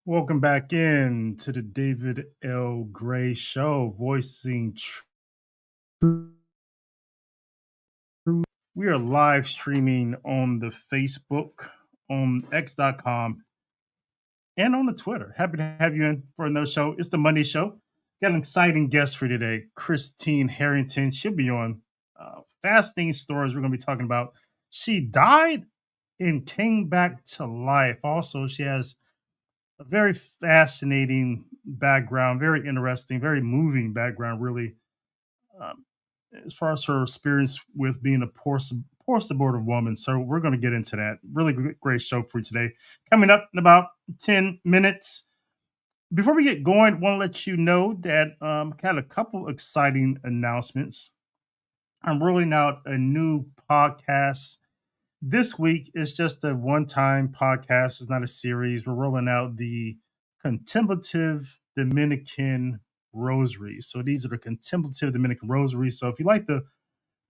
Welcome back in to the David L. Gray Show, voicing truth. We are live streaming on the Facebook, on X.com, and on the Twitter. Happy to have you in for another show. It's the Monday Show. Got an exciting guest for today, Christine Harrington. She'll be on fasting stories we're going to be talking about. She died and came back to life. Also, she has a very fascinating background, very interesting, very moving background, really, um, as far as her experience with being a poor abortive woman. So we're going to get into that. Really great show for you today. Coming up in about 10 minutes. Before we get going, I want to let you know that got a couple exciting announcements. I'm rolling out a new podcast. This week is just a one-time podcast. It's not a series. We're rolling out the Contemplative Dominican Rosary. So these are the Contemplative Dominican Rosaries. So if you like to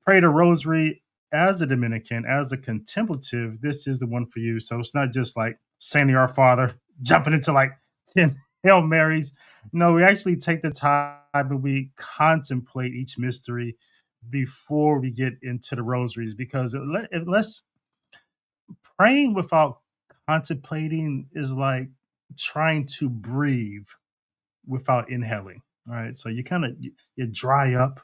pray the Rosary as a Dominican, as a contemplative, this is the one for you. So it's not just like saying Our Father, jumping into like 10 Hail Marys. No, we actually take the time and we contemplate each mystery before we get into the rosaries, because unless praying without contemplating is like trying to breathe without inhaling. All right. So you dry up.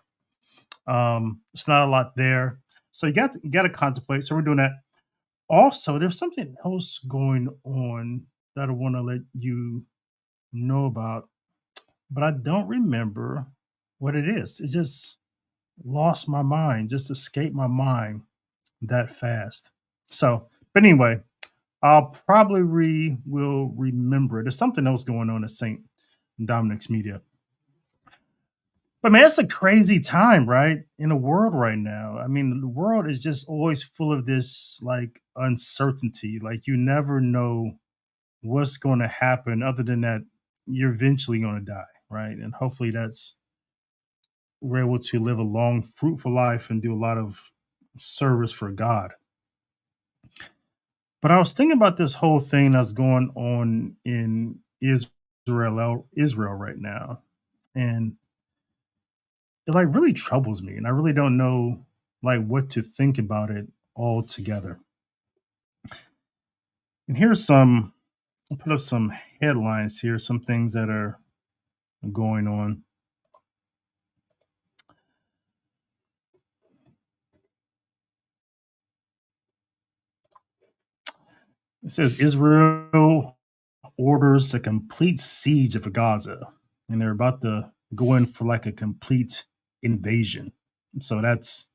It's not a lot there. So you got to contemplate. So we're doing that. Also, there's something else going on that I want to let you know about, but I don't remember what it is. It just lost my mind, just escaped my mind that fast. So, but anyway, I'll probably will remember it. There's something else going on at St. Dominic's Media. But man, it's a crazy time, right? In the world right now. I mean, the world is just always full of this like uncertainty. Like you never know what's going to happen other than that you're eventually going to die, right? And hopefully that's we're able to live a long, fruitful life and do a lot of service for God. But I was thinking about this whole thing that's going on in Israel right now, and it like really troubles me, and I really don't know like what to think about it altogether. And here's some I'll put up some headlines here, some things that are going on. It says Israel orders a complete siege of Gaza, and they're about to go in for like a complete invasion. So that's,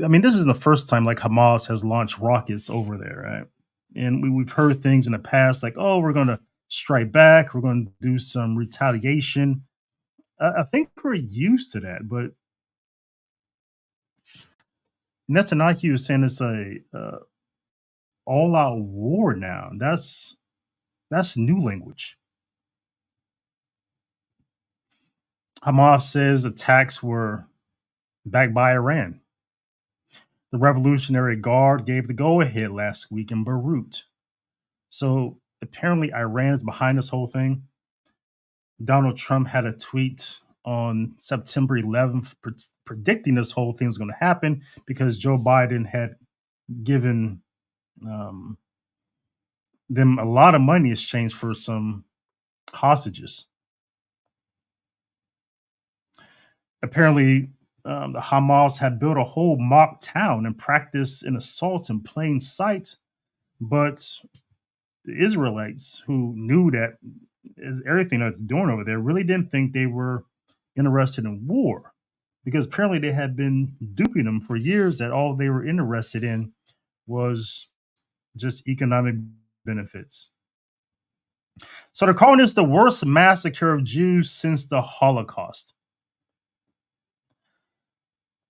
I mean, this is the first time like Hamas has launched rockets over there, right? And we've heard things in the past like, oh, we're going to strike back, we're going to do some retaliation. I think we're used to that, but Netanyahu is saying it's a all-out war now. That's new language. Hamas says attacks were backed by Iran. The Revolutionary Guard gave the go-ahead last week in Beirut. So apparently Iran is behind this whole thing. Donald Trump had a tweet on September 11th predicting this whole thing was going to happen because Joe Biden had given um, them a lot of money in exchange for some hostages. Apparently, the Hamas had built a whole mock town and practiced an assault in plain sight, but the Israelites, who knew that everything that they're doing over there, really didn't think they were interested in war, because apparently they had been duping them for years that all they were interested in was just economic benefits. So they're calling this the worst massacre of Jews since the Holocaust.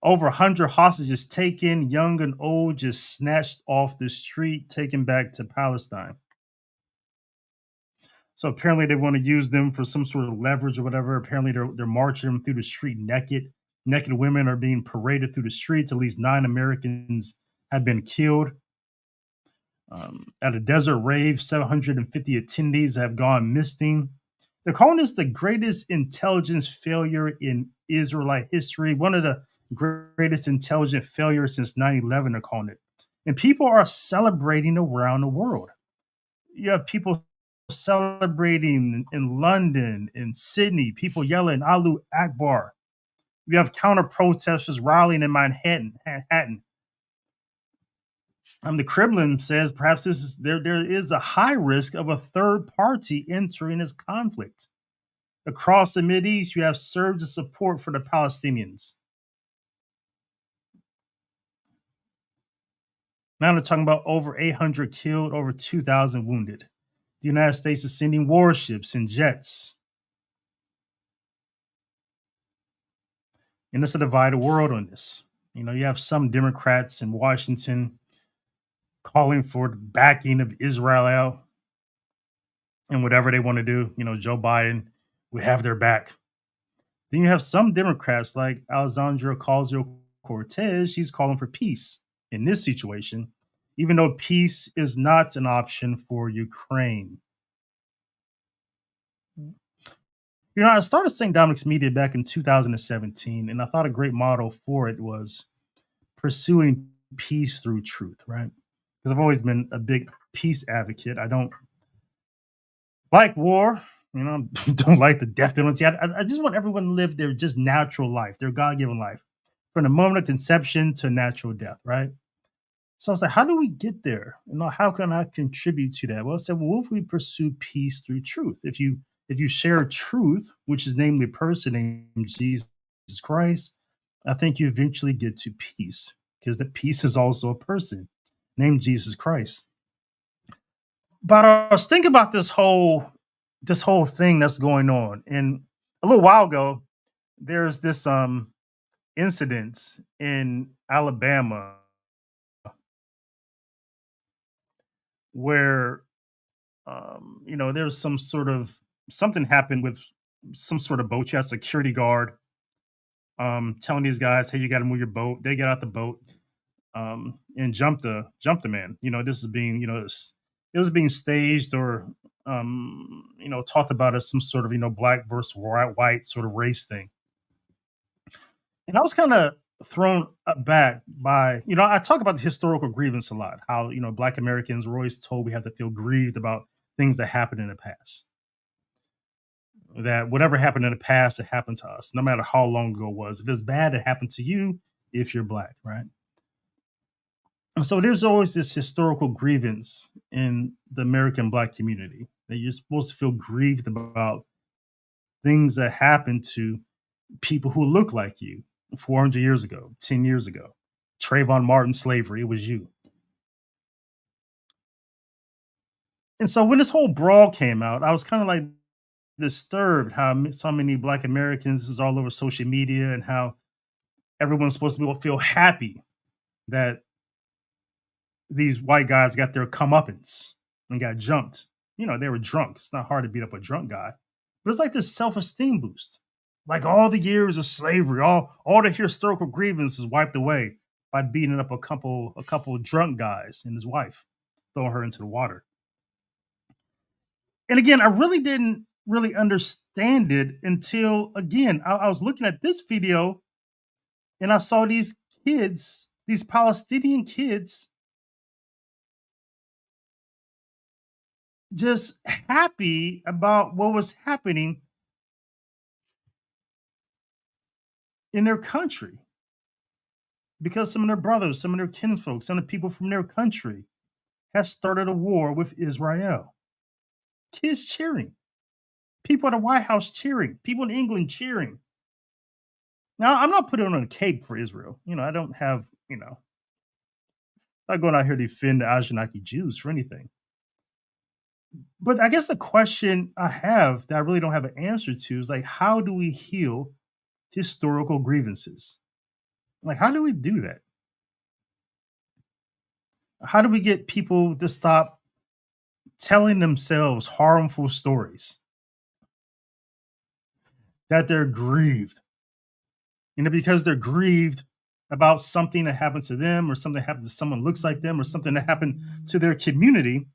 Over 100 hostages taken, young and old, just snatched off the street, taken back to Palestine. So apparently they want to use them for some sort of leverage or whatever. Apparently they're marching them through the street naked. Naked women are being paraded through the streets. At least 9 Americans have been killed. At a desert rave, 750 attendees have gone missing. They're calling this the greatest intelligence failure in Israelite history, one of the greatest intelligent failures since 9/11, they're calling it. And people are celebrating around the world. You have people celebrating in London, in Sydney, people yelling Alu Akbar. You have counter protesters rallying in Manhattan. The Kremlin says perhaps there is a high risk of a third party entering this conflict. Across the Mideast, you have surge of support for the Palestinians. Now they're talking about over 800 killed, over 2,000 wounded. The United States is sending warships and jets. And it's a divided world on this. You have some Democrats in Washington calling for the backing of Israel and whatever they want to do. Joe Biden, we have their back. Then you have some Democrats like Alexandria Ocasio-Cortez. She's calling for peace in this situation, even though peace is not an option for Ukraine. I started St. Dominic's Media back in 2017, and I thought a great model for it was pursuing peace through truth, right? Because I've always been a big peace advocate. I don't like war, don't like the death penalty. I just want everyone to live their just natural life, their God-given life, from the moment of conception to natural death, right? So I was like, how do we get there? How can I contribute to that? Well, I said, well, if we pursue peace through truth? If you share truth, which is namely a person named Jesus Christ, I think you eventually get to peace, because the peace is also a person named Jesus Christ. But I was thinking about this whole thing that's going on, and a little while ago, there's this incident in Alabama where there's something happened with some sort of boat. You have a security guard telling these guys, "Hey, you got to move your boat." They get out the boat and jump the man. This is being it was being staged or talked about as some sort of black versus white sort of race thing. And I was kind of thrown back by I talk about the historical grievance a lot. How Black Americans were always told we have to feel grieved about things that happened in the past. That whatever happened in the past, it happened to us, no matter how long ago it was. If it's bad, it happened to you if you're Black, right? And so there's always this historical grievance in the American Black community that you're supposed to feel grieved about things that happened to people who look like you 400 years ago, 10 years ago. Trayvon Martin slavery, it was you. And so when this whole brawl came out, I was kind of like disturbed how so many Black Americans is all over social media, and how everyone's supposed to be able to feel happy that these white guys got their comeuppance and got jumped. They were drunk. It's not hard to beat up a drunk guy. But it's like this self-esteem boost. Like all the years of slavery, all the historical grievances wiped away by beating up a couple of drunk guys and his wife, throwing her into the water. And again, I really didn't really understand it until, again, I was looking at this video and I saw these kids, these Palestinian kids, just happy about what was happening in their country, because some of their brothers, some of their kinsfolk, some of the people from their country has started a war with Israel. Kids cheering, people at the White House cheering, people in England cheering. Now, I'm not putting on a cape for Israel. I don't have, not going out here to defend the Anunnaki Jews for anything. But I guess the question I have that I really don't have an answer to is like, how do we heal historical grievances? Like, how do we do that? How do we get people to stop telling themselves harmful stories that they're grieved? Because they're grieved, about something that happened to them or something that happened to someone looks like them or something that happened to their community,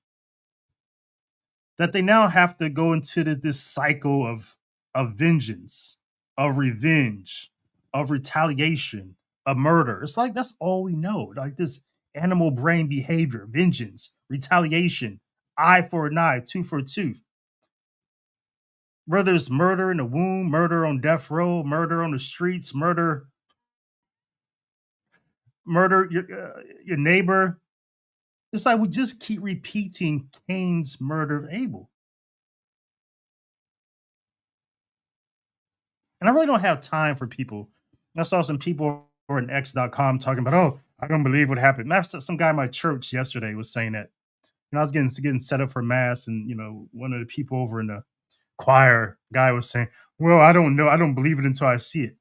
that they now have to go into this cycle of vengeance, of revenge, of retaliation, of murder. It's like that's all we know. Like this animal brain behavior, vengeance, retaliation, eye for an eye, tooth for a tooth. Whether it's murder in the womb, murder on death row, murder on the streets, murder your neighbor. It's like we just keep repeating Cain's murder of Abel. And I really don't have time for people. I saw some people over on X.com talking about, oh, I don't believe what happened. Some guy in my church yesterday was saying that. I was getting set up for mass, and one of the people over in the choir guy was saying, well, I don't know. I don't believe it until I see it.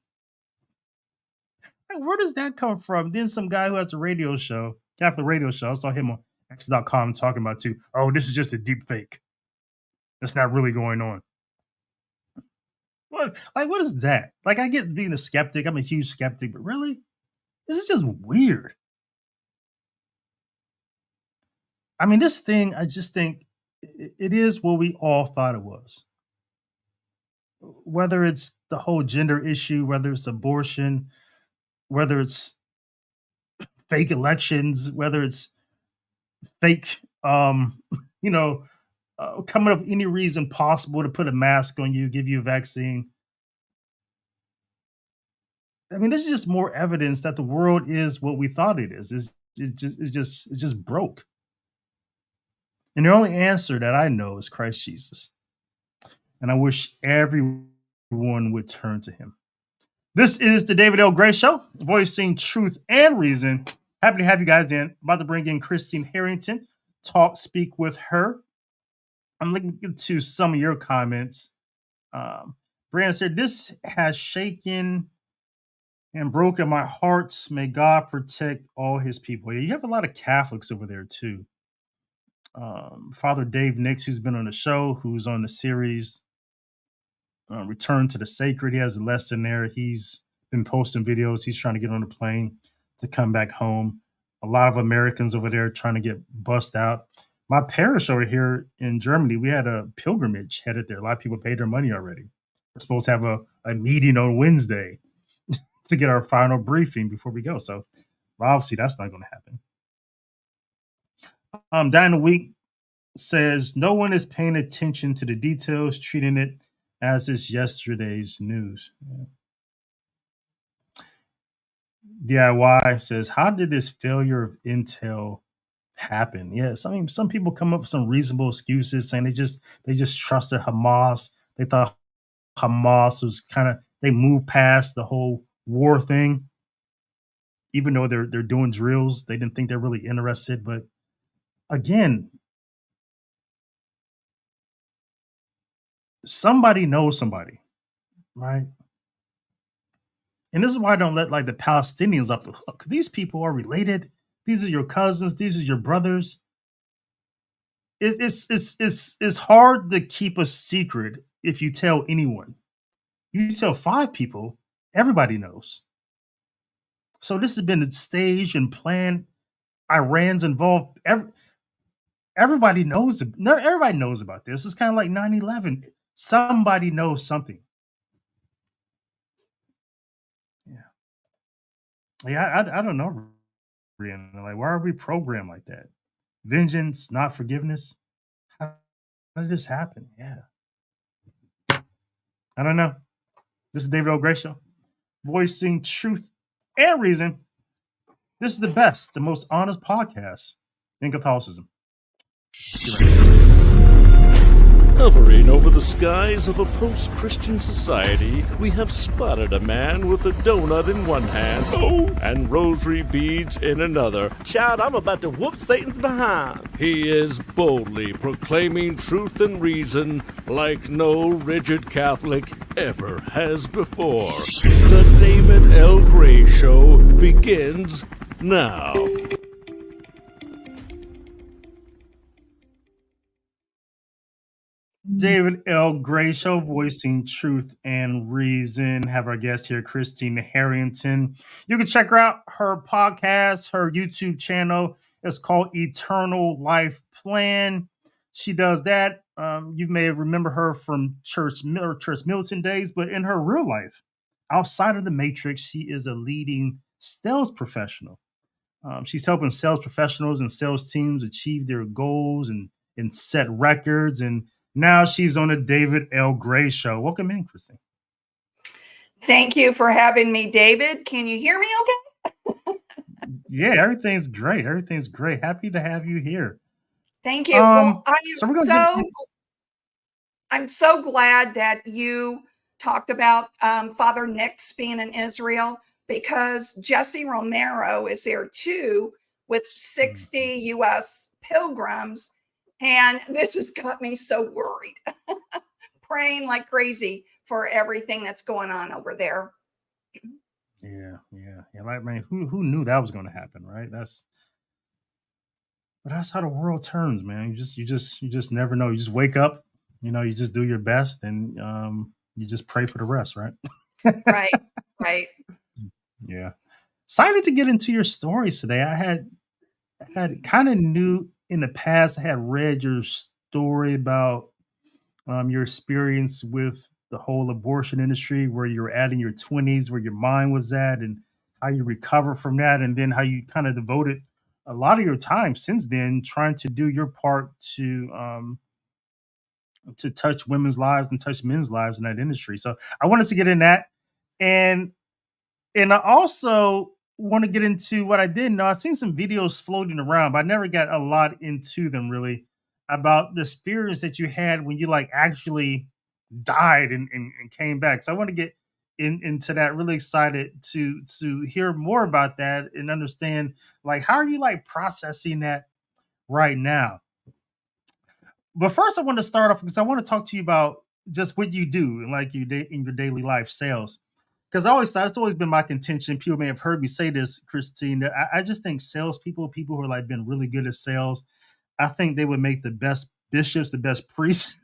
Like, where does that come from? Then some guy who has a radio show, Catholic radio show, I saw him on X.com talking about too, oh, this is just a deep fake. That's not really going on. What is that? Like, I get being a skeptic. I'm a huge skeptic, but really? This is just weird. I mean, this thing, I just think it is what we all thought it was. Whether it's the whole gender issue, whether it's abortion, whether it's fake elections, whether it's fake, coming up with any reason possible to put a mask on you, give you a vaccine. I mean, this is just more evidence that the world is what we thought it is. It's just broke. And the only answer that I know is Christ Jesus. And I wish everyone would turn to him. This is the David L. Gray Show, voicing truth and reason. Happy to have you guys in. About to bring in Christine Harrington, speak with her. I'm looking to some of your comments. Brandon said, this has shaken and broken my heart. May God protect all his people. Yeah, you have a lot of Catholics over there too. Father Dave Nix, who's been on the show, who's on the series Return to the Sacred. He has a lesson there. He's been posting videos. He's trying to get on a plane to come back home. A lot of Americans over there trying to get bussed out. My parish over here in Germany, we had a pilgrimage headed there. A lot of people paid their money already. We're supposed to have a meeting on Wednesday to get our final briefing before we go. So obviously that's not going to happen. Diana Week says, no one is paying attention to the details, treating it as is yesterday's news. DIY says, how did this failure of intel happen? Yes, I mean, some people come up with some reasonable excuses saying they just trusted Hamas. They thought Hamas was they moved past the whole war thing. Even though they're doing drills, they didn't think they're really interested. But again, somebody knows somebody, right? And this is why I don't let like the Palestinians off the hook. These people are related. These are your cousins. These are your brothers. It's hard to keep a secret if you tell anyone. You tell 5 people, everybody knows. So this has been staged and planned. Iran's involved. Everybody knows. Everybody knows about this. It's kind of like 9/11. Somebody knows something. Yeah, I don't know. Like, why are we programmed like that? Vengeance, not forgiveness. How did this happen? Yeah, I don't know. This is David O. Gray Show, voicing truth and reason. This is the best, the most honest podcast in Catholicism. Hovering over the skies of a post-Christian society, we have spotted a man with a donut in one hand and rosary beads in another. Child, I'm about to whoop Satan's behind. He is boldly proclaiming truth and reason like no rigid Catholic ever has before. The David L. Gray Show begins now. David L. Gray Show, voicing truth and reason. Have our guest here, Christine Harrington. You can check her out, her podcast, her YouTube channel. It's called Eternal Life Plan. She does that. You may remember her from church militant days, but in her real life, outside of the matrix, she is a leading sales professional. She's helping sales professionals and sales teams achieve their goals and set records. And now she's on the David L. Gray Show. Welcome in, Christine. Thank you for having me, David. Can you hear me okay? Yeah, everything's great. Everything's great. Happy to have you here. Thank you. Well, I'm so glad that you talked about Father Nix being in Israel, because Jesse Romero is there too with 60 U.S. pilgrims. And this has got me so worried, praying like crazy for everything that's going on over there. Yeah. Like, man, who knew that was going to happen, right? That's how the world turns, man. You just never know. You just wake up, you just do your best, and you just pray for the rest, right? Right. Yeah. Excited to get into your stories today. I had kind of knew in the past, I had read your story about your experience with the whole abortion industry, where you were at in your 20s, where your mind was at, and how you recovered from that, and then how you kind of devoted a lot of your time since then trying to do your part to touch women's lives and touch men's lives in that industry. So I wanted to get in that, and I also want to get into what I didn't know. I've seen some videos floating around, but I never got a lot into them really, about the experience that you had when you like actually died and came back. So I want to get into that. Really excited to hear more about that and understand, like, how are you like processing that right now? But first, I want to start off because I want to talk to you about just what you do and like in your daily life, sales. Because I always thought it's always been my contention. People may have heard me say this, Christine, that I just think salespeople, people who are like been really good at sales, I think they would make the best bishops, the best priests,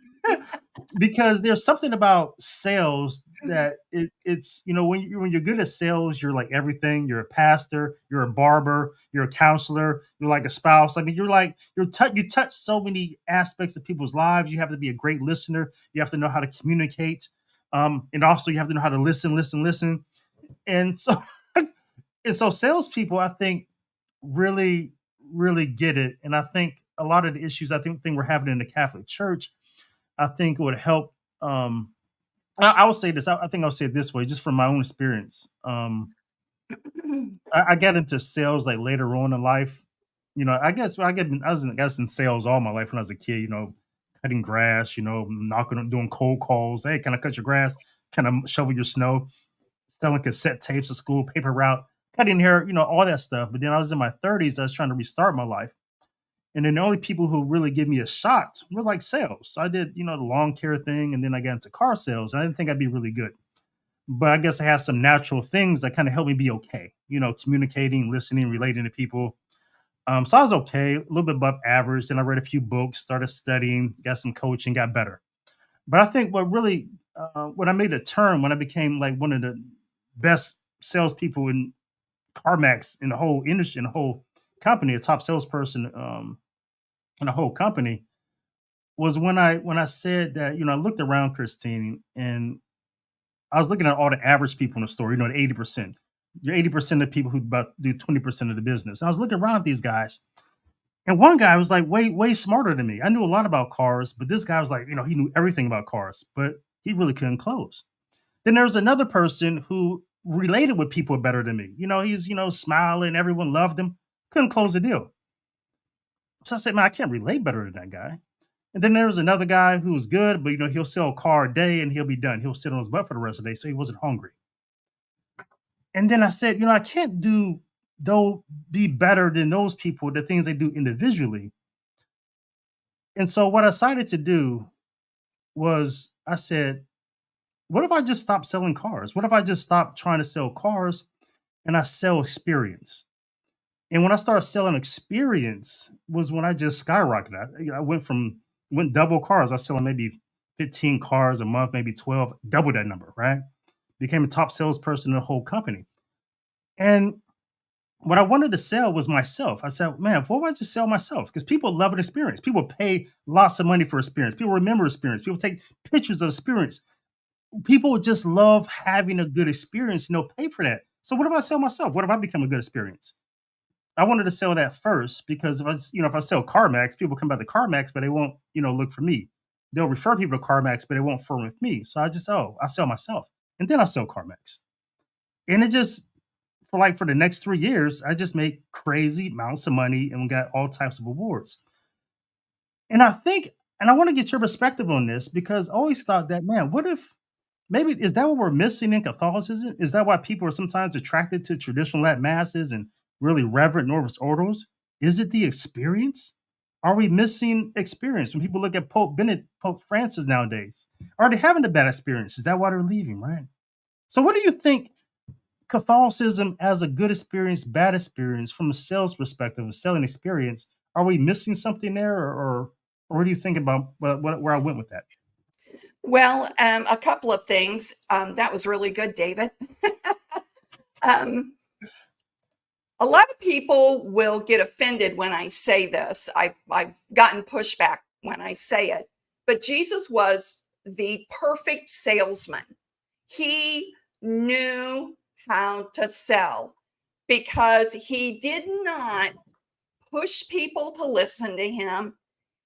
because there's something about sales that it's when you're good at sales, you're like everything. You're a pastor, you're a barber, you're a counselor, you're like a spouse. I mean, you touch so many aspects of people's lives. You have to be a great listener. You have to know how to communicate, and also you have to know how to listen. And so and so salespeople, I think, really, really get it. And I think a lot of the issues think we're having in the Catholic Church, I think it would help. I will say this. I think I'll say it this way, just from my own experience. I got into sales like later on in life. I was in sales all my life when I was a kid. Cutting grass. Doing cold calls. Hey, can I cut your grass? Can I shovel your snow? Selling cassette tapes at school, paper route, cutting hair. All that stuff. But then I was in my 30s. I was trying to restart my life. And then the only people who really give me a shot were like sales. So I did, the lawn care thing, and then I got into car sales. And I didn't think I'd be really good. But I guess I had some natural things that kind of helped me be okay. Communicating, listening, relating to people. So I was okay, a little bit above average. Then I read a few books, started studying, got some coaching, got better. But I think when I made a turn, when I became like one of the best salespeople in CarMax in the whole industry, in the whole company, a top salesperson in the whole company, was when I said that, I looked around, Christine, and I was looking at all the average people in the store, the 80%. You're 80% of people who about do 20% of the business. And I was looking around at these guys, and one guy was like way smarter than me. I knew a lot about cars, but this guy was like, he knew everything about cars, but he really couldn't close. Then there was another person who related with people better than me. He's, smiling, everyone loved him, couldn't close the deal. So I said, man, I can't relate better than that guy. And then there was another guy who was good, but he'll sell a car a day and he'll be done. He'll sit on his butt for the rest of the day, so he wasn't hungry. And then I said, I can't be better than those people, the things they do individually. And so what I decided to do was I said, what if I just stop selling cars? What if I just stop trying to sell cars and I sell experience? And when I started selling experience was when I just skyrocketed. I went double cars. I was selling maybe 15 cars a month, maybe 12, double that number, right? Became a top salesperson in the whole company. And what I wanted to sell was myself. I said, man, what would I just sell myself? Because people love an experience. People pay lots of money for experience. People remember experience. People take pictures of experience. People just love having a good experience and they'll pay for that. So what if I sell myself? What if I become a good experience? I wanted to sell that first because if I sell CarMax, people come by the CarMax, but they won't, look for me. They'll refer people to CarMax, but they won't firm with me. So I sell myself. And then I sell CarMax. And it just for the next 3 years, I just made crazy amounts of money and got all types of awards. And I want to get your perspective on this because I always thought that, man, what if maybe is that what we're missing in Catholicism? Is that why people are sometimes attracted to traditional Latin masses and really reverent Novus Ordos? Is it the experience? Are we missing experience when people look at Pope Francis nowadays? Are they having a bad experience? Is that why they're leaving, right? So what do you think Catholicism as a good experience, bad experience from a sales perspective, a selling experience? Are we missing something there, or what do you think about where I went with that? Well, a couple of things. That was really good, David. A lot of people will get offended when I say this. I've gotten pushback when I say it, but Jesus was the perfect salesman. He knew how to sell because he did not push people to listen to him.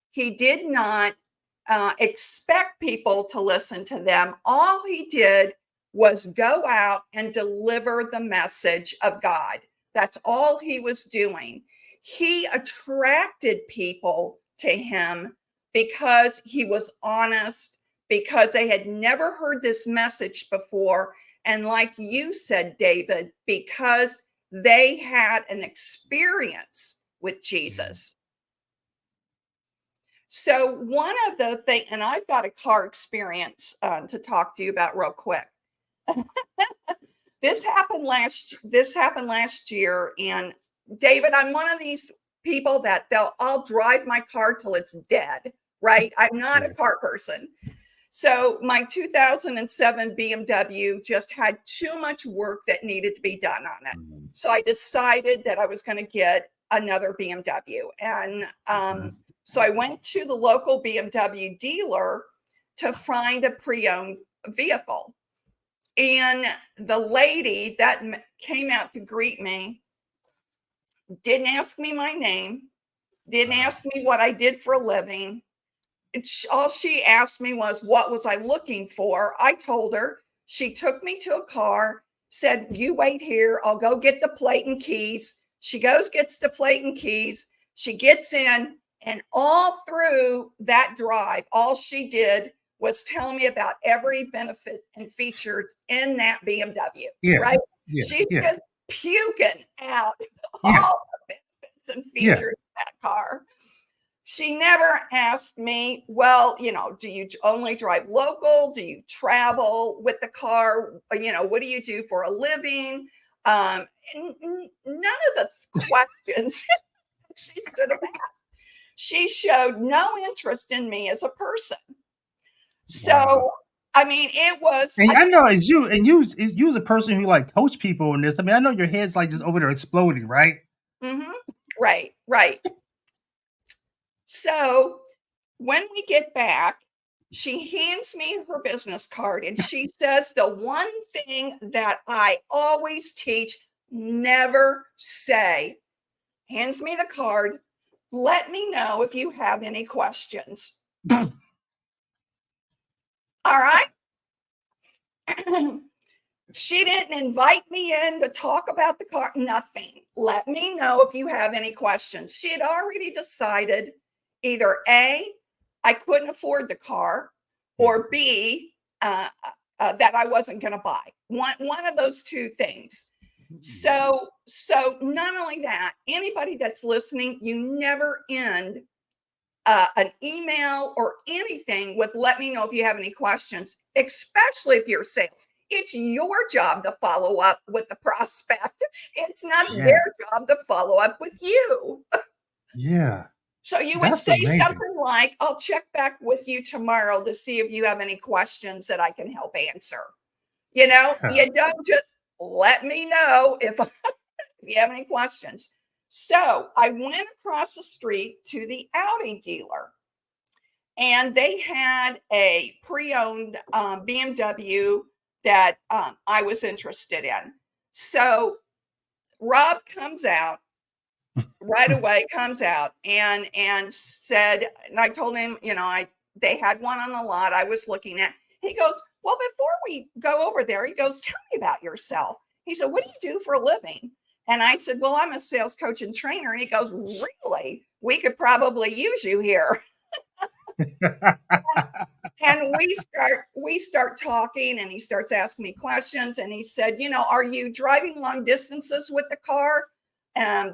He did not expect people to listen to them. All he did was go out and deliver the message of God. That's all he was doing. He attracted people to him because he was honest, because they had never heard this message before. And like you said, David, because they had an experience with Jesus. So one of the things, and I've got a car experience to talk to you about real quick. This happened last year, and David, I'm one of these people that I'll drive my car till it's dead, right? I'm not a car person. So my 2007 BMW just had too much work that needed to be done on it. So I decided that I was going to get another BMW. And so I went to the local BMW dealer to find a pre-owned vehicle. And the lady that came out to greet me didn't ask me my name, didn't ask me what I did for a living. All she asked me was, what was I looking for? I told her. She took me to a car, said, you wait here. I'll go get the plate and keys. She goes, gets the plate and keys. She gets in, and all through that drive, all she did was tell me about every benefit and features in that BMW, right? She's just puking out all the benefits and features of that car. She never asked me, well, do you only drive local? Do you travel with the car? What do you do for a living? None of the questions she could have asked. She showed no interest in me as a person. So, I mean, it was. And I know as you as a person who coach people in this. I mean, I know your head's just over there exploding, right? Mm-hmm. Right. So when we get back, she hands me her business card and she says the one thing that I always teach, never say, hands me the card. Let me know if you have any questions. All right. She didn't invite me in to talk about the car, nothing. Let me know if you have any questions. She had already decided either A, I couldn't afford the car, or B, that I wasn't going to buy. One of those two things. So not only that, anybody that's listening, you never end an email or anything with let me know if you have any questions, especially if you're sales. It's your job to follow up with the prospect. It's not their job to follow up with you. Yeah. So you would That's say amazing. something like, I'll check back with you tomorrow to see if you have any questions that I can help answer. You know, you don't just let me know if you have any questions. So I went across the street to the Audi dealer, and they had a pre-owned BMW that I was interested in. So Rob comes out right away, and said, and I told him, you know, they had one on the lot I was looking at. He goes, well, before we go over there, he goes, tell me about yourself. He said, what do you do for a living? And I said, well, I'm a sales coach and trainer. And he goes, really? We could probably use you here. And we start talking, and he starts asking me questions. And he said, you know, are you driving long distances with the car?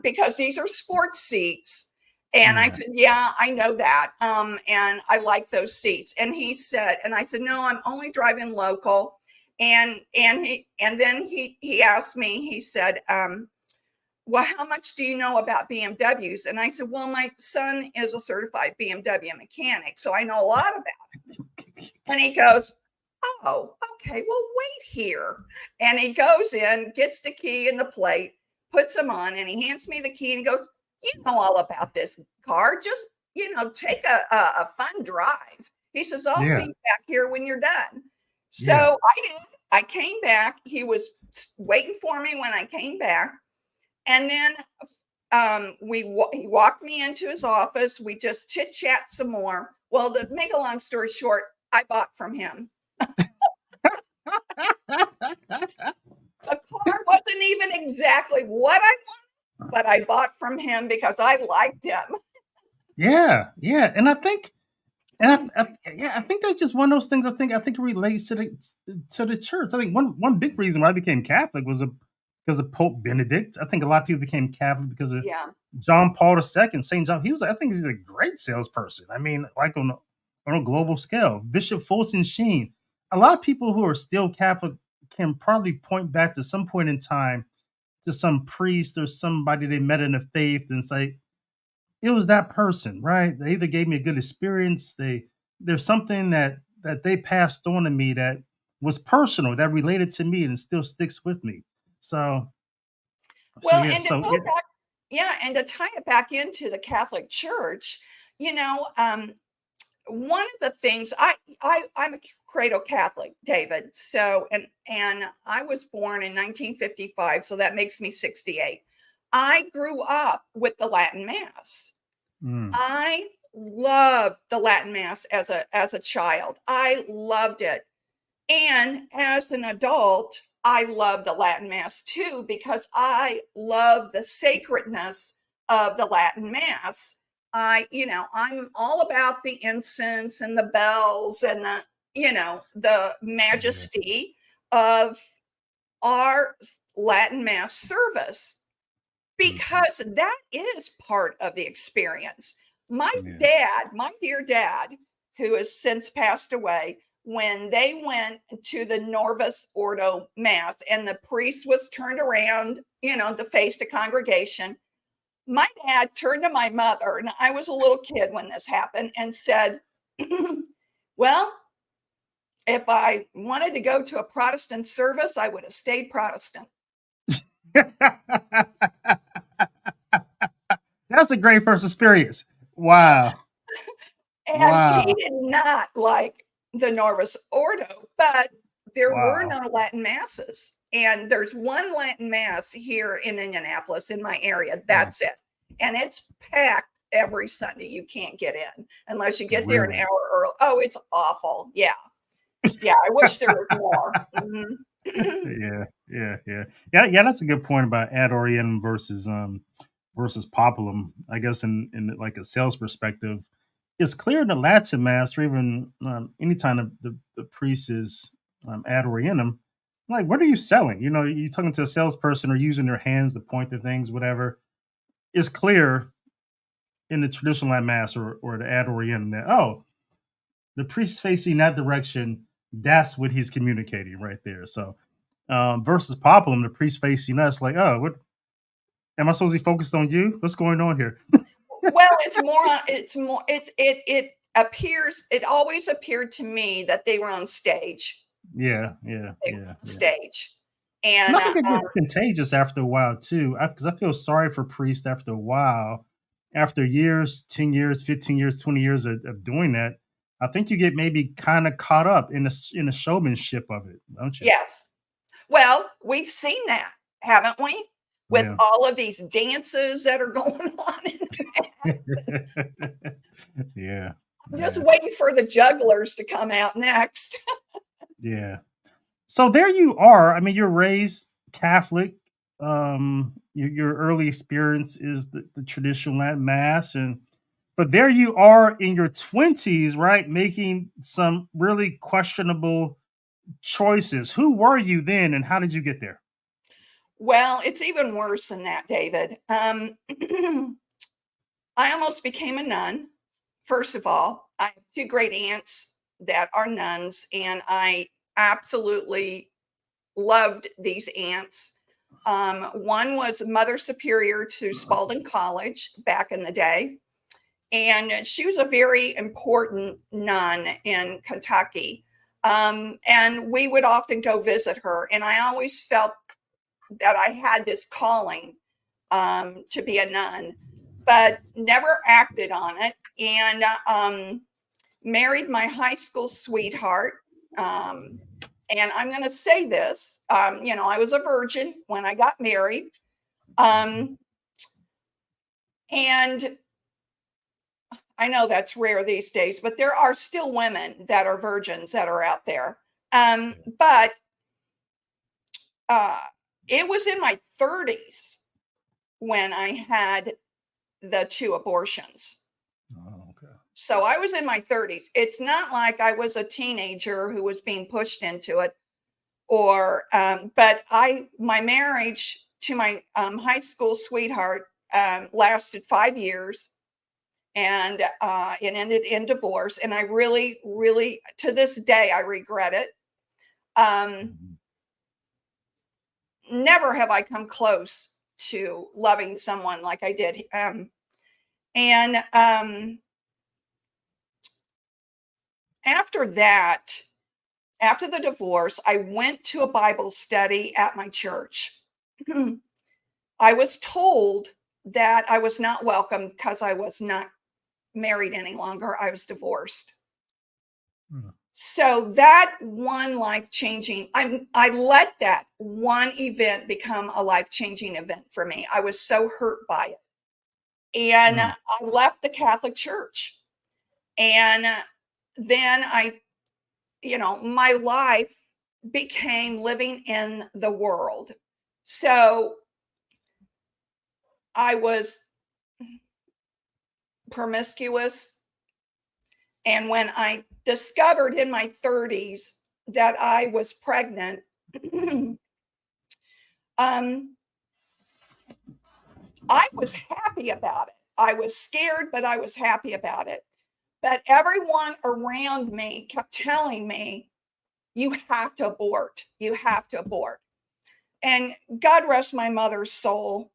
Because these are sports seats. And I said, yeah, I know that. And I like those seats. And he said, and I said, no, I'm only driving local. And then he asked me, he said, well, how much do you know about BMWs? And I said, well, my son is a certified BMW mechanic, so I know a lot about it. And he goes, oh, okay, well, wait here. And he goes in, gets the key and the plate, puts them on, and he hands me the key and he goes, you know all about this car. Just, you know, take a fun drive. He says, I'll see you back here when you're done. So I did. I came back. He was waiting for me when I came back. And then he walked me into his office. We just chit chat some more. Well, to make a long story short, I bought from him. The car wasn't even exactly what I wanted, but I bought from him because I liked him. Yeah, and I think, and I think that's just one of those things. I think it relates to the church. I think one big reason why I became Catholic was because of Pope Benedict. I think a lot of people became Catholic because of John Paul II, St. John. I think he's a great salesperson. I mean, like on a global scale. Bishop Fulton Sheen. A lot of people who are still Catholic can probably point back to some point in time to some priest or somebody they met in the faith and say, it was that person, right? They either gave me a good experience. There's something that they passed on to me that was personal, that related to me and still sticks with me. So well, and to go back, and to tie it back into the Catholic Church, you know, one of the things I'm a cradle Catholic, David. So and I was born in 1955, so that makes me 68. I grew up with the Latin Mass. I loved the Latin Mass as a child. I loved it. And as an adult, I love the Latin Mass too, because I love the sacredness of the Latin Mass. I'm all about the incense and the bells and the majesty of our Latin Mass service, because that is part of the experience. My dear dad, who has since passed away, when they went to the Norvis Ordo Mass and the priest was turned around, to face the congregation, my dad turned to my mother, and I was a little kid when this happened, and said, well, if I wanted to go to a Protestant service, I would have stayed Protestant. That's a great first experience. Wow. And he did not like the Norvis Ordo, but there were no Latin masses. And there's one Latin mass here in Indianapolis, in my area. That's it. And it's packed every Sunday. You can't get in unless you get there an hour early. Oh, it's awful. Yeah. Yeah. I wish there was more. Yeah. That's a good point about ad orientem versus populum. I guess in like a sales perspective, it's clear in the Latin Mass, or even anytime the priest is ad orientem, like, what are you selling? You're talking to a salesperson or using their hands to point to things, whatever. It's clear in the traditional Latin Mass or the ad orientem that, the priest facing that direction, that's what he's communicating right there. So versus populum, the priest facing us, like, what am I supposed to be focused on you? What's going on here? Well, it always appeared to me that they were on stage. Yeah, yeah, They were yeah, on yeah. stage. And And I think it gets contagious after a while too, because I feel sorry for priests after a while. After years, 10 years, 15 years, 20 years of doing that, I think you get maybe kind of caught up in the showmanship of it, don't you? yes. Well, we've seen that, haven't we? With Yeah. all of these dances that are going on. Yeah. I'm just Yeah. waiting for the jugglers to come out next. Yeah. So there you are. I mean, you're raised Catholic. Your early experience is the traditional Latin Mass, and but there you are in your 20s, right? Making some really questionable choices. Who were you then, and how did you get there? Well, it's even worse than that, David. I almost became a nun. First of all, I have two great aunts that are nuns, and I absolutely loved these aunts. One was Mother Superior to Spalding College back in the day, and she was a very important nun in Kentucky. And we would often go visit her, and I always felt that I had this calling to be a nun, but never acted on it. And married my high school sweetheart. Um, and I'm going to say this, I was a virgin when I got married. Um, and I know that's rare these days, but there are still women that are virgins that are out there. But uh, it was in my 30s when I had the two abortions. Oh, okay. So I was in my 30s. It's not like I was a teenager who was being pushed into it, but my marriage to my high school sweetheart lasted 5 years, and it ended in divorce. And I really, really, to this day, I regret it. Um, Mhm. Never have I come close to loving someone like I did. And after that, after the divorce, I went to a Bible study at my church. I was told that I was not welcome because I was not married any longer. I was divorced. Mm. So that one life changing, I let that one event become a life changing event for me. I was so hurt by it. And Mm. I left the Catholic Church. And then my life became living in the world. So I was promiscuous. And when I discovered in my 30s that I was pregnant, um, I was happy about it. I was scared, but I was happy about it. But everyone around me kept telling me, you have to abort. You have to abort. And God rest my mother's soul.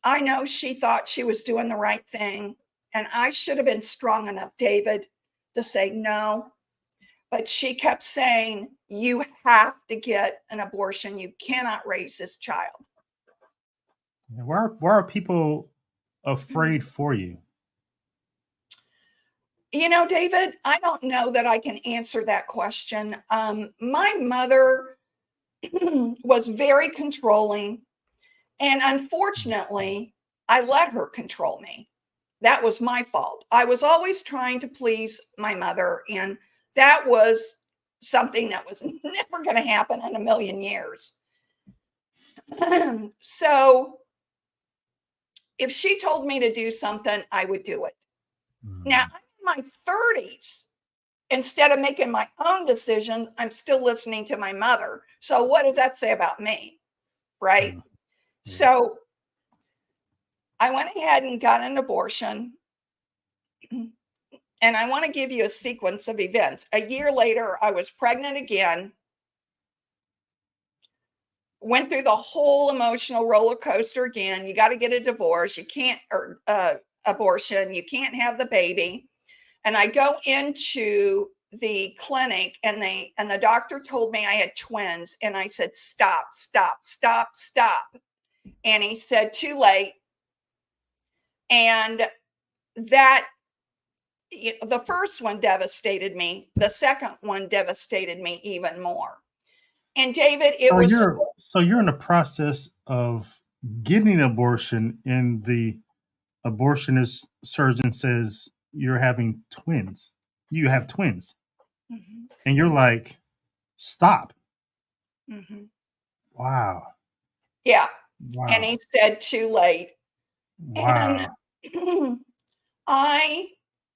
I know she thought she was doing the right thing. And I should have been strong enough, David, to say no. But she kept saying, you have to get an abortion. You cannot raise this child. Why are people afraid for you? David, I don't know that I can answer that question. My mother was very controlling. And unfortunately, I let her control me. That was my fault. I was always trying to please my mother. And that was something that was never going to happen in a million years. So if she told me to do something, I would do it. Now, Mm. I'm in my 30s. Instead of making my own decisions, I'm still listening to my mother. So what does that say about me? Right? Mm. Yeah. So I went ahead and got an abortion. And I want to give you a sequence of events. A year later, I was pregnant again, went through the whole emotional roller coaster again. You got to get a divorce. You can't, or abortion. You can't have the baby. And I go into the clinic, and the doctor told me I had twins. And I said, stop, stop, stop, stop. And he said, too late. And that, the first one devastated me. The second one devastated me even more. And David, it was So you're in the process of getting an abortion, and the abortionist surgeon says you're having twins. You have twins. Mhm, And you're like, stop. mhm. Wow. Yeah. And Wow. he said, too late. And Wow. I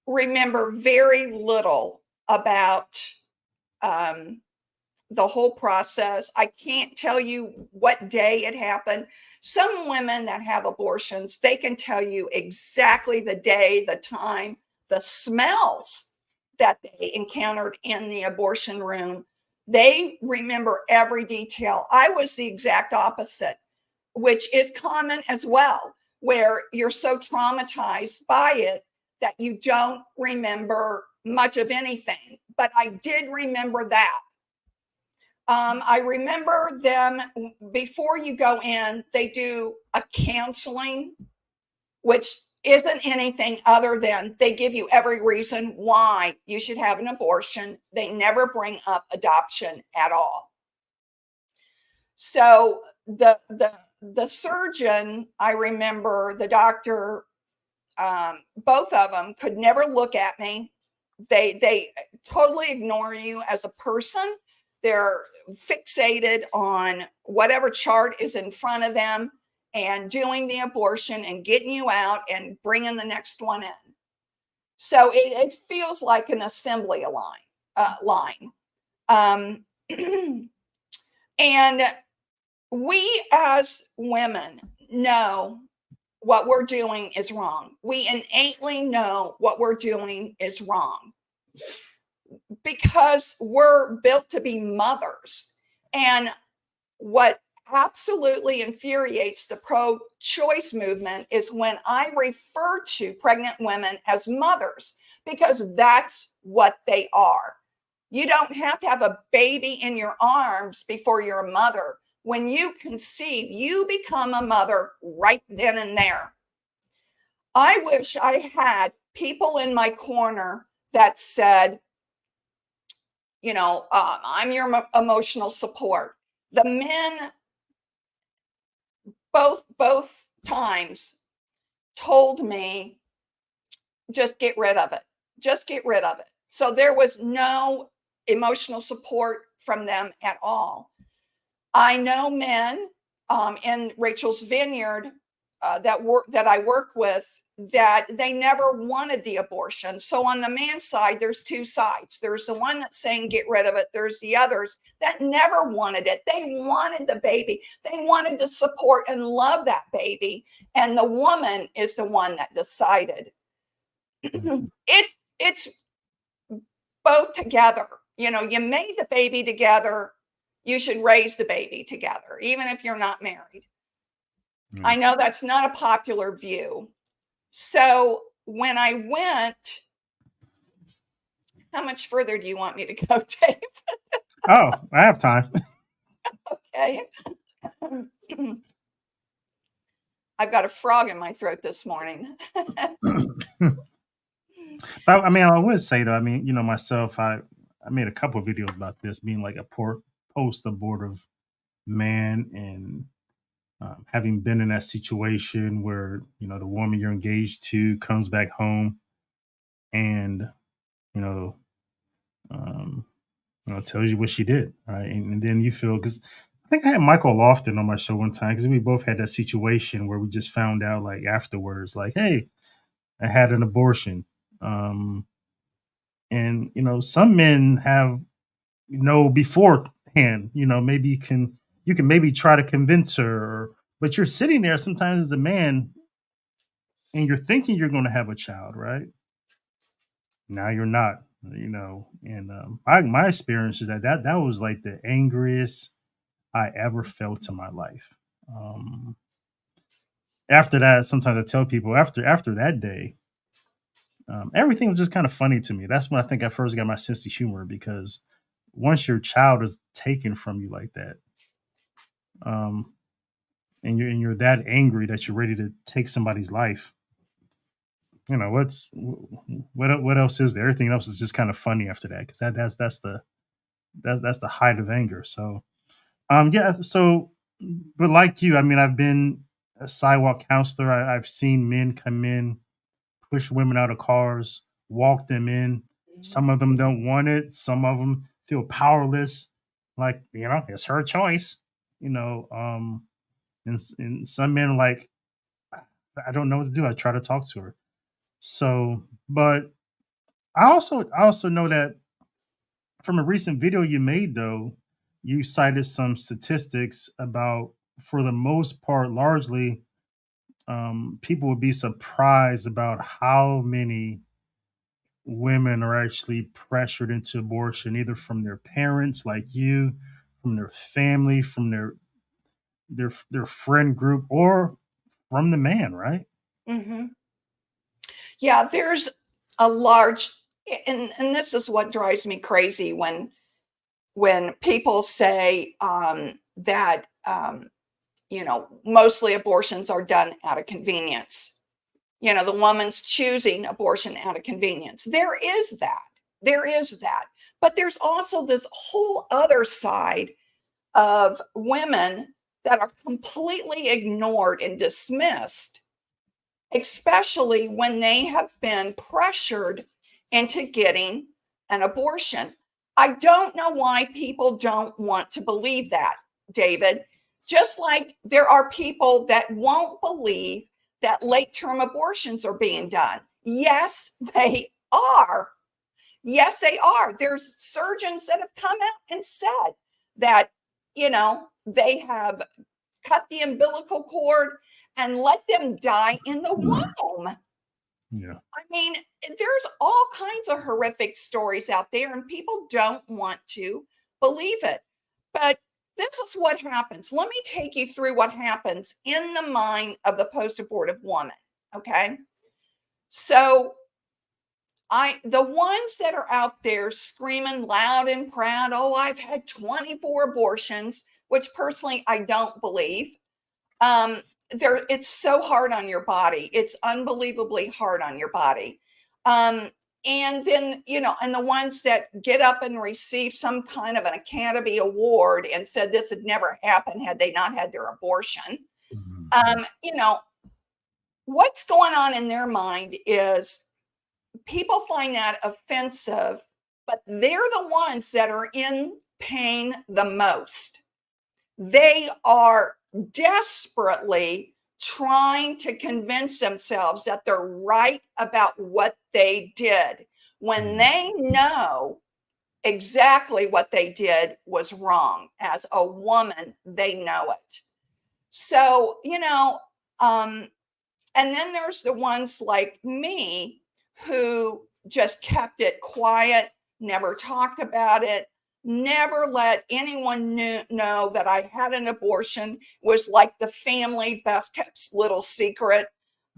remember very little about the whole process. I can't tell you what day it happened. Some women that have abortions, they can tell you exactly the day, the time, the smells that they encountered in the abortion room. They remember every detail. I was the exact opposite, which is common as well, where you're so traumatized by it that you don't remember much of anything. But I did remember that. I remember them, before you go in, they do a counseling, which isn't anything other than they give you every reason why you should have an abortion. They never bring up adoption at all. So the surgeon, I remember the doctor, both of them could never look at me. They totally ignore you as a person. They're fixated on whatever chart is in front of them and doing the abortion and getting you out and bringing the next one in. So it feels like an assembly line. Um, and we as women know what we're doing is wrong. We innately know what we're doing is wrong because we're built to be mothers. And what absolutely infuriates the pro-choice movement is when I refer to pregnant women as mothers, because that's what they are. You don't have to have a baby in your arms before you're a mother. When you conceive, you become a mother right then and there. I wish I had people in my corner that said, I'm your emotional support. The men, both times, told me, just get rid of it. Just get rid of it. So there was no emotional support from them at all. I know men in Rachel's Vineyard that I work with, that they never wanted the abortion. So on the man's side, there's two sides. There's the one that's saying get rid of it. There's the others that never wanted it. They wanted the baby. They wanted to support and love that baby. And the woman is the one that decided. It's both together. You made the baby together. You should raise the baby together, even if you're not married. I know that's not a popular view. So when I went, how much further do you want me to go, Dave? Oh, I have time. Okay. I've got a frog in my throat this morning. But I mean, I would say though, I mean, myself, I made a couple of videos about this being like a post-abortive man, and having been in that situation where the woman you're engaged to comes back home and you know um, tells you what she did, right? And then you feel, because I think I had Michael Lofton on my show one time, because we both had that situation where we just found out like afterwards, like, hey, I had an abortion. And some men have beforehand, maybe you can maybe try to convince her, but you're sitting there sometimes as a man and you're thinking you're going to have a child, right? Now you're not, and my experience is that was like the angriest I ever felt in my life. after that, sometimes I tell people after that day, everything was just kind of funny to me. That's when I think I first got my sense of humor, because once your child is taken from you like that, um, and you're that angry that you're ready to take somebody's life, what else is there? Everything else is just kind of funny after that, because that's the height of anger. So yeah, so but like you, I mean, I've been a sidewalk counselor. I've seen men come in, push women out of cars, walk them in. Some of them don't want it. Some of them feel powerless. Like, it's her choice. You know, and some men are like, I don't know what to do. I try to talk to her. So, but I also know that from a recent video you made, though, you cited some statistics about, for the most part, largely, people would be surprised about how many women are actually pressured into abortion, either from their parents, like you, from their family, from their friend group, or from the man, right? Hmm. Yeah, there's a large, and this is what drives me crazy when people say that mostly abortions are done out of convenience. The woman's choosing abortion out of convenience. There is that, but there's also this whole other side of women that are completely ignored and dismissed, especially when they have been pressured into getting an abortion. I don't know why people don't want to believe that, David. Just like there are people that won't believe that late term abortions are being done. Yes, they are. Yes, they are. There's surgeons that have come out and said that, they have cut the umbilical cord and let them die in the womb. Yeah. I mean, there's all kinds of horrific stories out there, and people don't want to believe it. But this is what happens. Let me take you through what happens in the mind of the post abortive woman. Okay. So, the ones that are out there screaming loud and proud, oh, I've had 24 abortions, which personally I don't believe. It's so hard on your body. It's unbelievably hard on your body. Um, and then, and the ones that get up and receive some kind of an Academy Award and said this had never happened had they not had their abortion. Mhm. What's going on in their mind is people find that offensive, but they're the ones that are in pain the most. They are desperately trying to convince themselves that they're right about what they did when they know exactly what they did was wrong. As a woman, they know it. So, and then there's the ones like me who just kept it quiet, never talked about it, never let anyone know that I had an abortion, was like the family best kept little secret.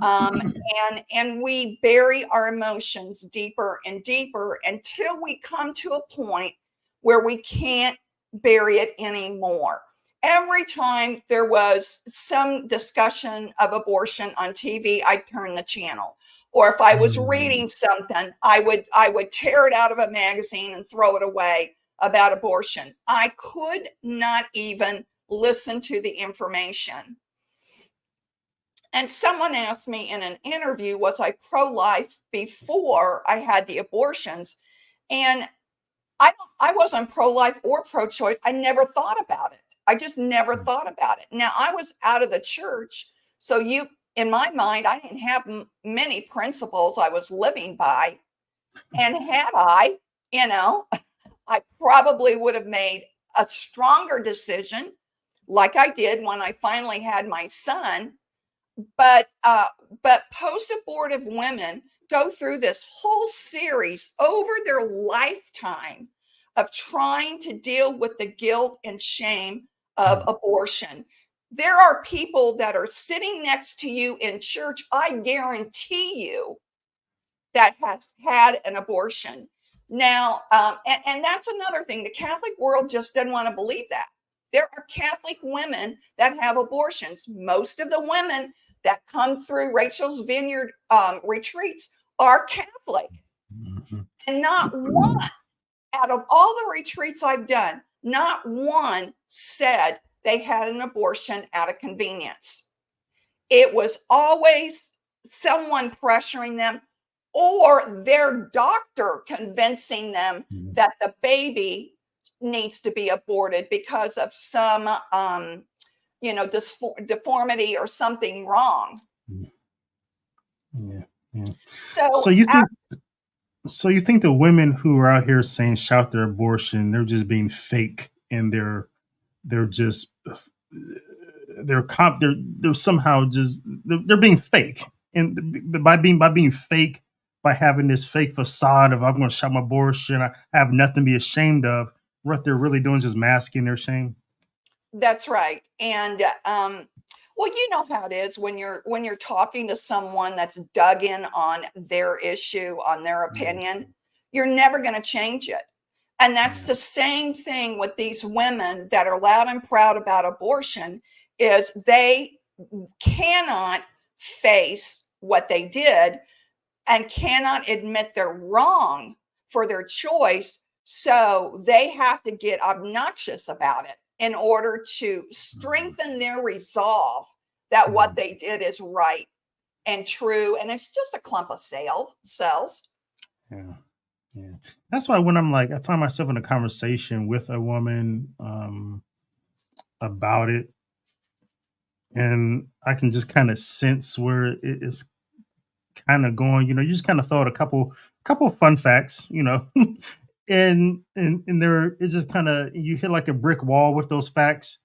And we bury our emotions deeper and deeper until we come to a point where we can't bury it anymore. Every time there was some discussion of abortion on TV, I'd turn the channel. Or if I was reading something, I would tear it out of a magazine and throw it away about abortion. I could not even listen to the information. And someone asked me in an interview, was I pro-life before I had the abortions? And I wasn't pro-life or pro-choice. I never thought about it. I just never thought about it. Now, I was out of the church. So in my mind, I didn't have many principles I was living by. And had I probably would have made a stronger decision like I did when I finally had my son. But post-abortive women go through this whole series over their lifetime of trying to deal with the guilt and shame of abortion. there are people that are sitting next to you in church, I guarantee you, that has had an abortion. Now, and that's another thing. The Catholic world just doesn't want to believe that. There are Catholic women that have abortions. Most of the women that come through Rachel's Vineyard retreats are Catholic. Mhm. And not one out of all the retreats I've done, not one said they had an abortion out of convenience. It was always someone pressuring them or their doctor convincing them Mhm. that the baby needs to be aborted because of some deformity or something wrong. Yeah, yeah. So So you think you think the women who are out here saying shout their abortion, they're just being fake and they're just they're somehow just they're being fake. And by being fake, by having this fake facade of I'm going to shout my abortion, I have nothing to be ashamed of. What they're really doing is just masking their shame. that's right. And well, you know how it is when you're talking to someone that's dug in on their issue, on their Mm, opinion, you're never going to change it. And that's yeah. the same thing with these women that are loud and proud about abortion is they cannot face what they did and cannot admit they're wrong for their choice. So they have to get obnoxious about it in order to Mm, strengthen their resolve that what mm, they did is right and true. And it's just a clump of cells. yeah. Yeah. That's why when I'm like, I find myself in a conversation with a woman about it, and I can just kind of sense where it is kind of going. You just kind of throw out a couple of fun facts, and there it just kind of you hit like a brick wall with those facts,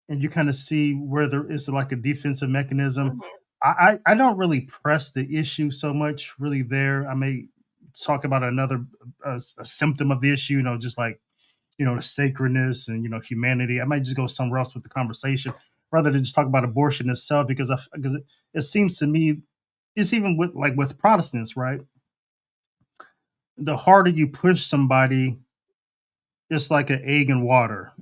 and you kind of see where there is like a defensive mechanism. Mhm. I don't really press the issue so much really there. I may talk about another a symptom of the issue, just like the sacredness and humanity. I might just go somewhere else with the conversation rather than just talk about abortion itself because it seems to me it's even with Protestants, right? The harder you push somebody, it's like an egg in water.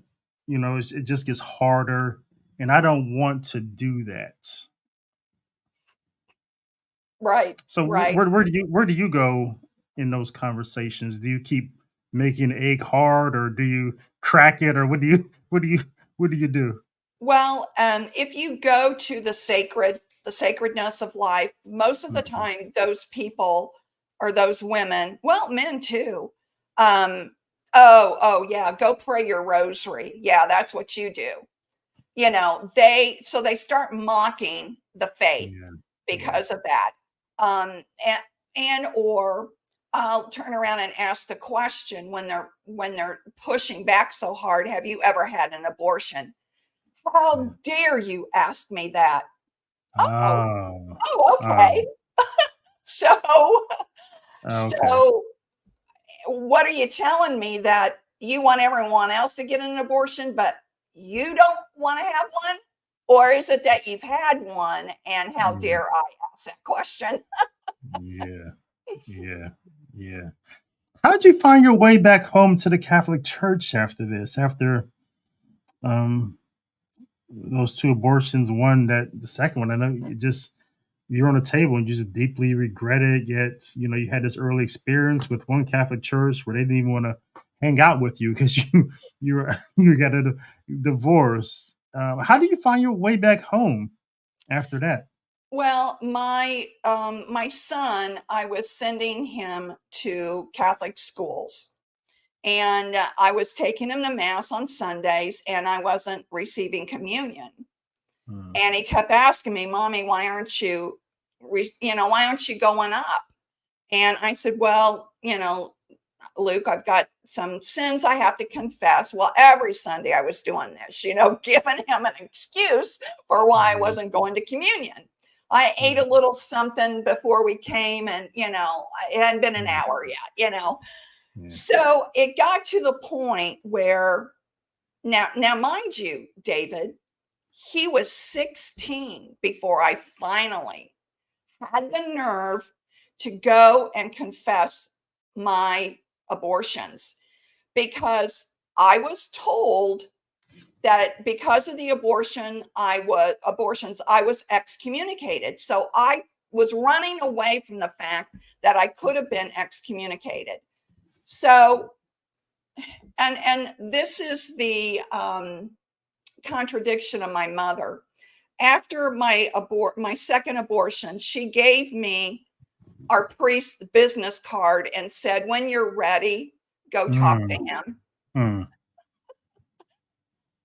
It just gets harder, and I don't want to do that. Right, So right. where do you go in those conversations? Do you keep making the egg hard, or do you crack it, or what do you do? Well, if you go to the sacredness of life, most of the Mhm. time, those people or those women, well, men too. Um, oh, yeah, go pray your rosary. Yeah, that's what you do. So they start mocking the faith Yeah, yeah. because of that. And or I'll turn around and ask the question when they're pushing back so hard, have you ever had an abortion? Yeah. How dare you ask me that? Oh, Oh, oh, okay. oh, So, okay. so what are you telling me that you want everyone else to get an abortion, but you don't want to have one? Or is it that you've had one and how Mm, dare I ask that question? yeah, yeah, yeah. How did you find your way back home to the Catholic Church after this? After um those two abortions, the second one, I know you're on the table and you just deeply regret it. Yet, you had this early experience with one Catholic church where they didn't even want to hang out with you because you got a divorce. How do you find your way back home after that? Well, my son, I was sending him to Catholic schools. And I was taking him to mass on Sundays and I wasn't receiving communion. Mm, And he kept asking me, "Mommy, why aren't you going up?" And I said, "Well, Luke, I've got some sins I have to confess." Well, every Sunday I was doing this, giving him an excuse for why I yeah, wasn't going to communion. I ate a yeah, little something before we came, and it hadn't been an yeah, hour yet. yeah. So it got to the point where now, mind you, David, He was 16 before I finally had the nerve to go and confess my abortions, because I was told that because of the abortions, I was excommunicated. So I was running away from the fact that I could have been excommunicated. So, and this is the contradiction of my mother. After my second abortion, she gave me our priest's business card and said, when you're ready, go talk to him. Mm.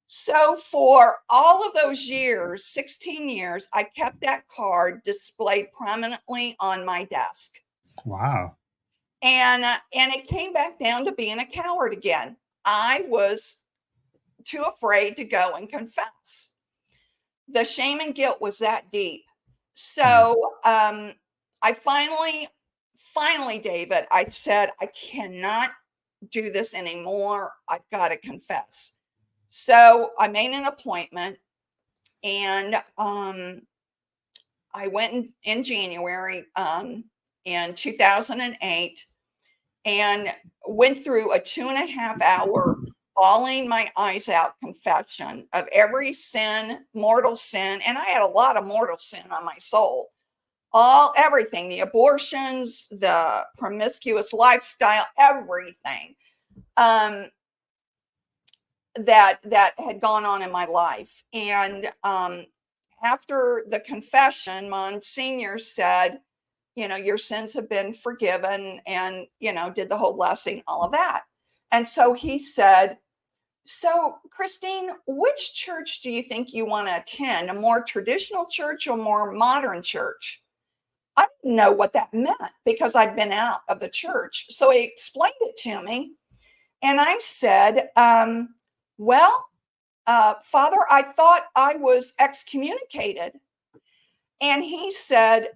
So for all of those years, 16 years, I kept that card displayed prominently on my desk. Wow. And it came back down to being a coward again. I was too afraid to go and confess. The shame and guilt was that deep. So I finally, David, I said, I cannot do this anymore. I've got to confess. So I made an appointment, and I went in January in 2008, and went through a 2.5 hour bawling my eyes out confession of every sin, mortal sin. And I had a lot of mortal sin on my soul. Everything, the abortions, the promiscuous lifestyle, everything that had gone on in my life. And after the confession, Monsignor said, your sins have been forgiven, and, did the whole blessing, all of that. And so he said, so Christine, which church do you think you want to attend? A more traditional church or more modern church? I didn't know what that meant because I'd been out of the church. So he explained it to me. And I said, well, Father, I thought I was excommunicated. And he said,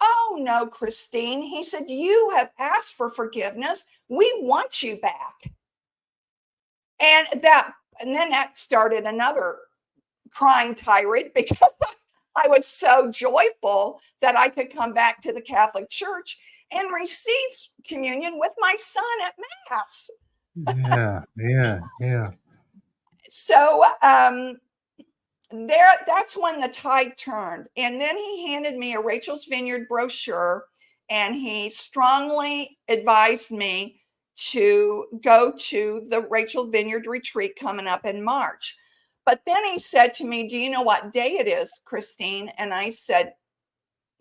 oh, no, Christine. He said, you have asked for forgiveness. We want you back. And then that started another crying tirade, because I was so joyful that I could come back to the Catholic Church and receive communion with my son at Mass. Yeah. So that's when the tide turned. And then he handed me a Rachel's Vineyard brochure, and he strongly advised me to go to the Rachel Vineyard retreat coming up in March. But then he said to me, do you know what day it is, Christine? And I said,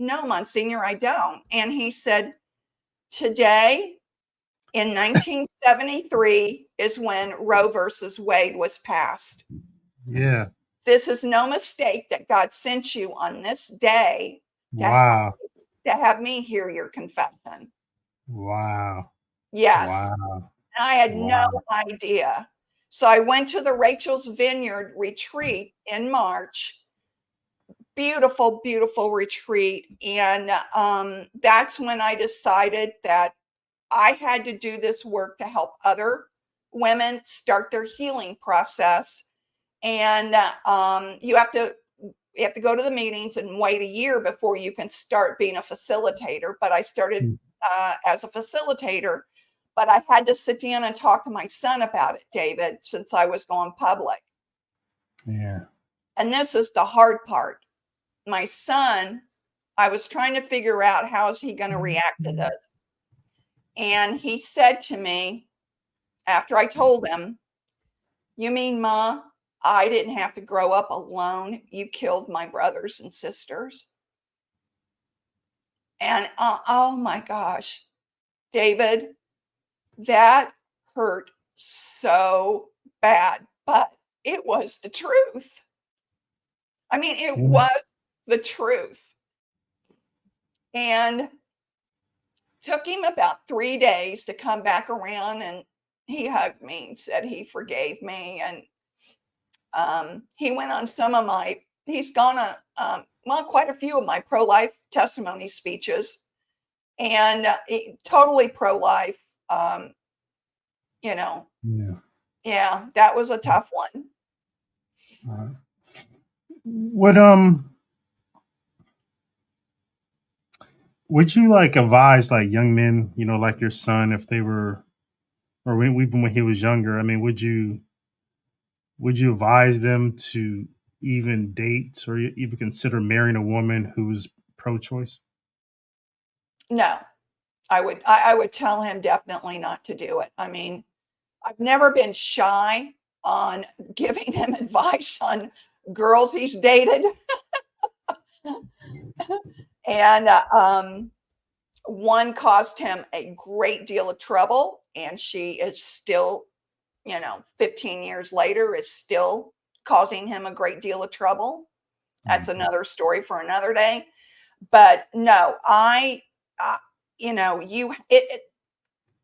no, Monsignor, I don't. And he said, today in 1973 is when Roe versus Wade was passed. Yeah. This is no mistake that God sent you on this day Wow. to have me hear your confession. Wow. Yes. Wow. I had no idea. So I went to the Rachel's Vineyard retreat in March. Beautiful, beautiful retreat. And that's when I decided that I had to do this work to help other women start their healing process. And you have to go to the meetings and wait a year before you can start being a facilitator. But I started as a facilitator, but I had to sit down and talk to my son about it, David, since I was going public. Yeah. And this is the hard part. My son, I was trying to figure out how is he going to react to this. And he said to me, after I told him, you mean, Ma, I didn't have to grow up alone. You killed my brothers and sisters. And oh my gosh, David, that hurt so bad, but it was the truth. I mean, it was the truth. And took him about 3 days to come back around, and he hugged me and said he forgave me. And he went on he's gone on, quite a few of my pro-life testimony speeches, and totally pro-life. Yeah, that was a tough one. Would would you like advise like young men, like your son, if they were, or even when he was younger? I mean, would you advise them to even date or even consider marrying a woman who's pro-choice? No, I would tell him definitely not to do it. I mean, I've never been shy on giving him advice on girls he's dated. And one caused him a great deal of trouble, and she is still, 15 years later, is still causing him a great deal of trouble. That's Mhm. another story for another day. But no,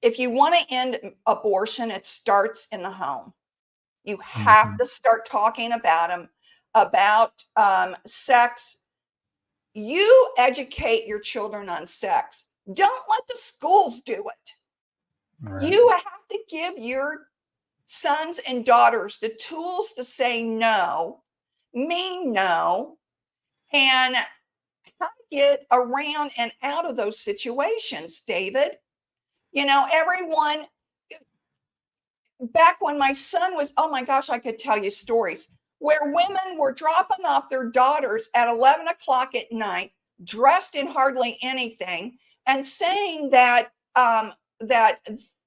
if you want to end abortion, it starts in the home. You have Mhm. to start talking about them, about sex. You educate your children on sex. Don't let the schools do it. Right. You have to give your sons and daughters the tools to say no, mean no, and how to get around and out of those situations, David. Everyone, back when my son was, oh my gosh, I could tell you stories where women were dropping off their daughters at 11 o'clock at night, dressed in hardly anything, and saying that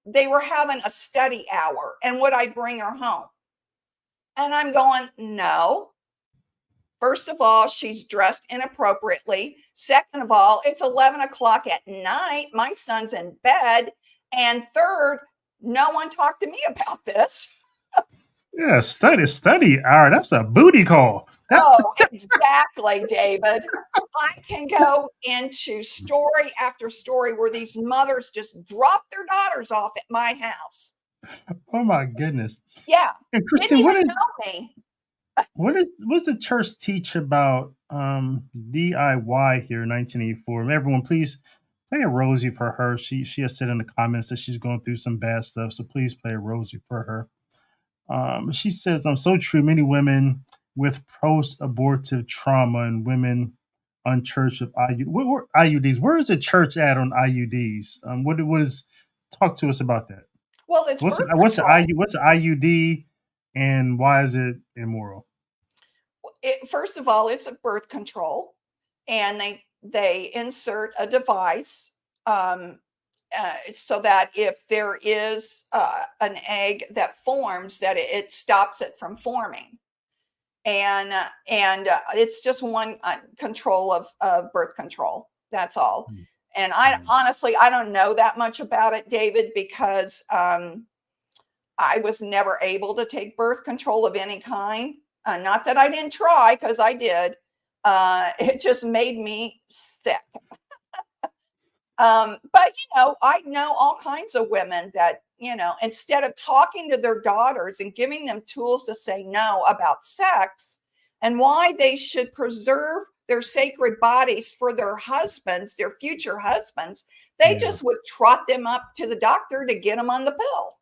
they were having a study hour and would I bring her home? And I'm going, no. First of all, she's dressed inappropriately. Second of all, it's 11 o'clock at night. My son's in bed. And third, no one talked to me about this. Yeah, study hour. That's a booty call. Oh, exactly, David. I can go into story after story where these mothers just drop their daughters off at my house. Oh my goodness. Yeah, And didn't Christine, even know me. what's the church teach about DIY here in 1984? And everyone, please play a rosy for her. She has said in the comments that she's going through some bad stuff, so please play a rosy for her. She says, "I'm so true. Many women with post-abortive trauma and women unchurched with IUDs. Where is the church at on IUDs? What is? Talk to us about that. Well, it's What's birth what's the control. IU what's the IUD and why is it immoral? First of all, it's a birth control, and they insert a device, so that if there is an egg that forms, that it stops it from forming. And it's just one control of birth control. That's all. Mm, And I mm, honestly, I don't know that much about it, David, because I was never able to take birth control of any kind. Not that I didn't try, because I did. It just made me sick. But I know all kinds of women that, instead of talking to their daughters and giving them tools to say no about sex and why they should preserve their sacred bodies for their husbands, their future husbands, they yeah, just would trot them up to the doctor to get them on the pill.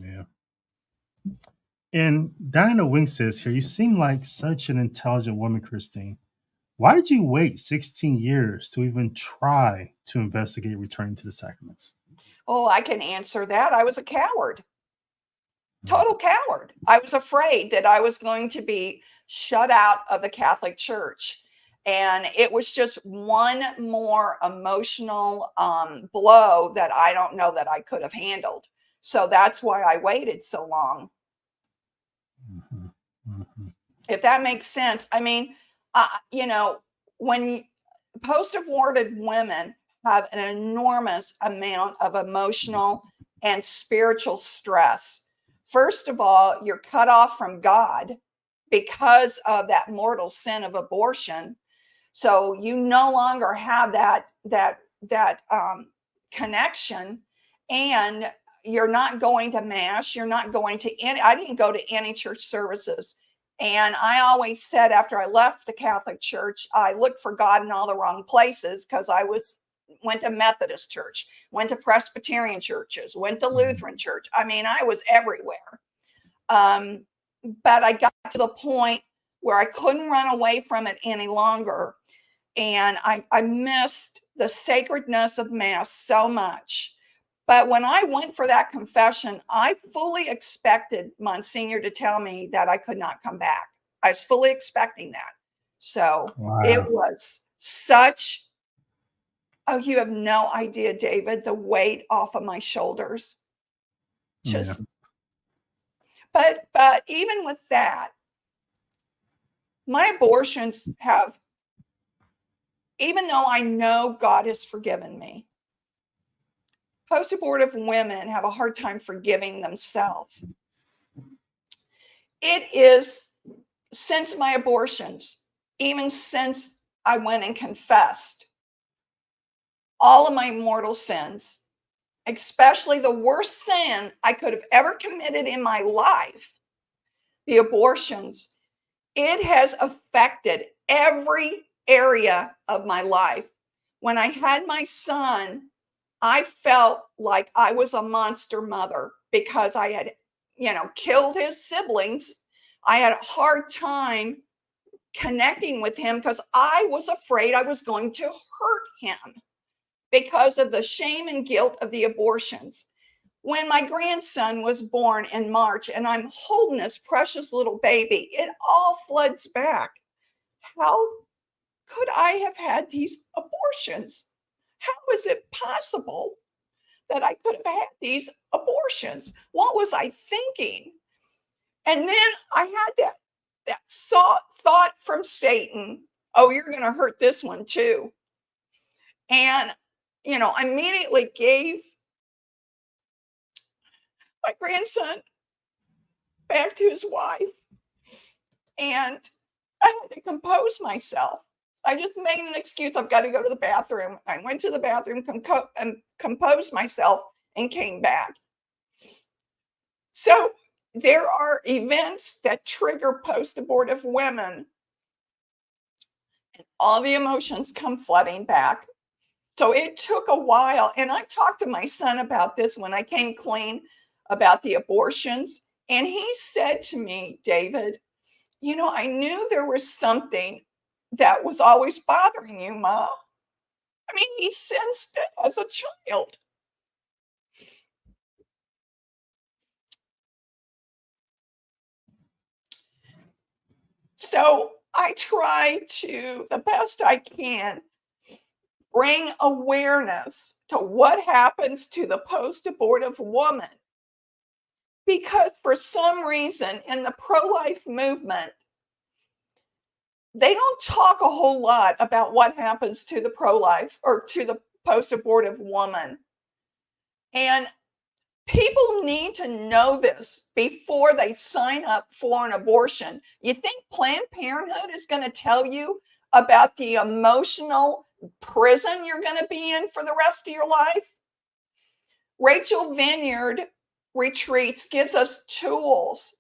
yeah. And Diana Wing says here, you seem like such an intelligent woman, Christine. Why did you wait 16 years to even try to investigate returning to the sacraments? Oh, I can answer that. I was a coward. Mm, Total coward. I was afraid that I was going to be shut out of the Catholic Church. And it was just one more emotional blow that I don't know that I could have handled. So that's why I waited so long, mhm, mhm, if that makes sense. I mean, when post aborted women have an enormous amount of emotional and spiritual stress. First of all, you're cut off from God because of that mortal sin of abortion. So you no longer have that connection, and you're not going to mass. You're not going to any. I didn't go to any church services, and I always said after I left the Catholic Church, I looked for God in all the wrong places because I went to Methodist church, went to Presbyterian churches, went to mhm. Lutheran church. I mean, I was everywhere. Um, but I got to the point. where I couldn't run away from it any longer. And I missed the sacredness of Mass so much. But when I went for that confession, I fully expected Monsignor to tell me that I could not come back. I was fully expecting that. So it was such, oh, you have no idea, David, the weight off of my shoulders. Just, but even with that, my abortions have, even though I know God has forgiven me, post-abortive women have a hard time forgiving themselves. It is since my abortions, even since I went and confessed all of my mortal sins, especially the worst sin I could have ever committed in my life, the abortions, it has affected every area of my life. When I had my son, I felt like I was a monster mother because I had, killed his siblings. I had a hard time connecting with him because I was afraid I was going to hurt him because of the shame and guilt of the abortions. When my grandson was born in March and I'm holding this precious little baby, it all floods back. How could I have had these abortions? How is it possible that I could have had these abortions? What was I thinking? And then I had that thought from Satan, oh, you're going to hurt this one too. And, I immediately gave my grandson back to his wife. And I had to compose myself. I just made an excuse. I've got to go to the bathroom. I went to the bathroom and composed myself and came back. So there are events that trigger post-abortive women, and all the emotions come flooding back. So it took a while. And I talked to my son about this when I came clean about the abortions. And he said to me, David, I knew there was something that was always bothering you, Ma. I mean, he sensed it as a child. So I try to, the best I can, bring awareness to what happens to the post-abortive woman. Because for some reason in the pro-life movement, they don't talk a whole lot about what happens to the pro-life or to the post-abortive woman. And people need to know this before they sign up for an abortion. You think Planned Parenthood is going to tell you about the emotional prison you're going to be in for the rest of your life? Rachel Vineyard Retreats gives us tools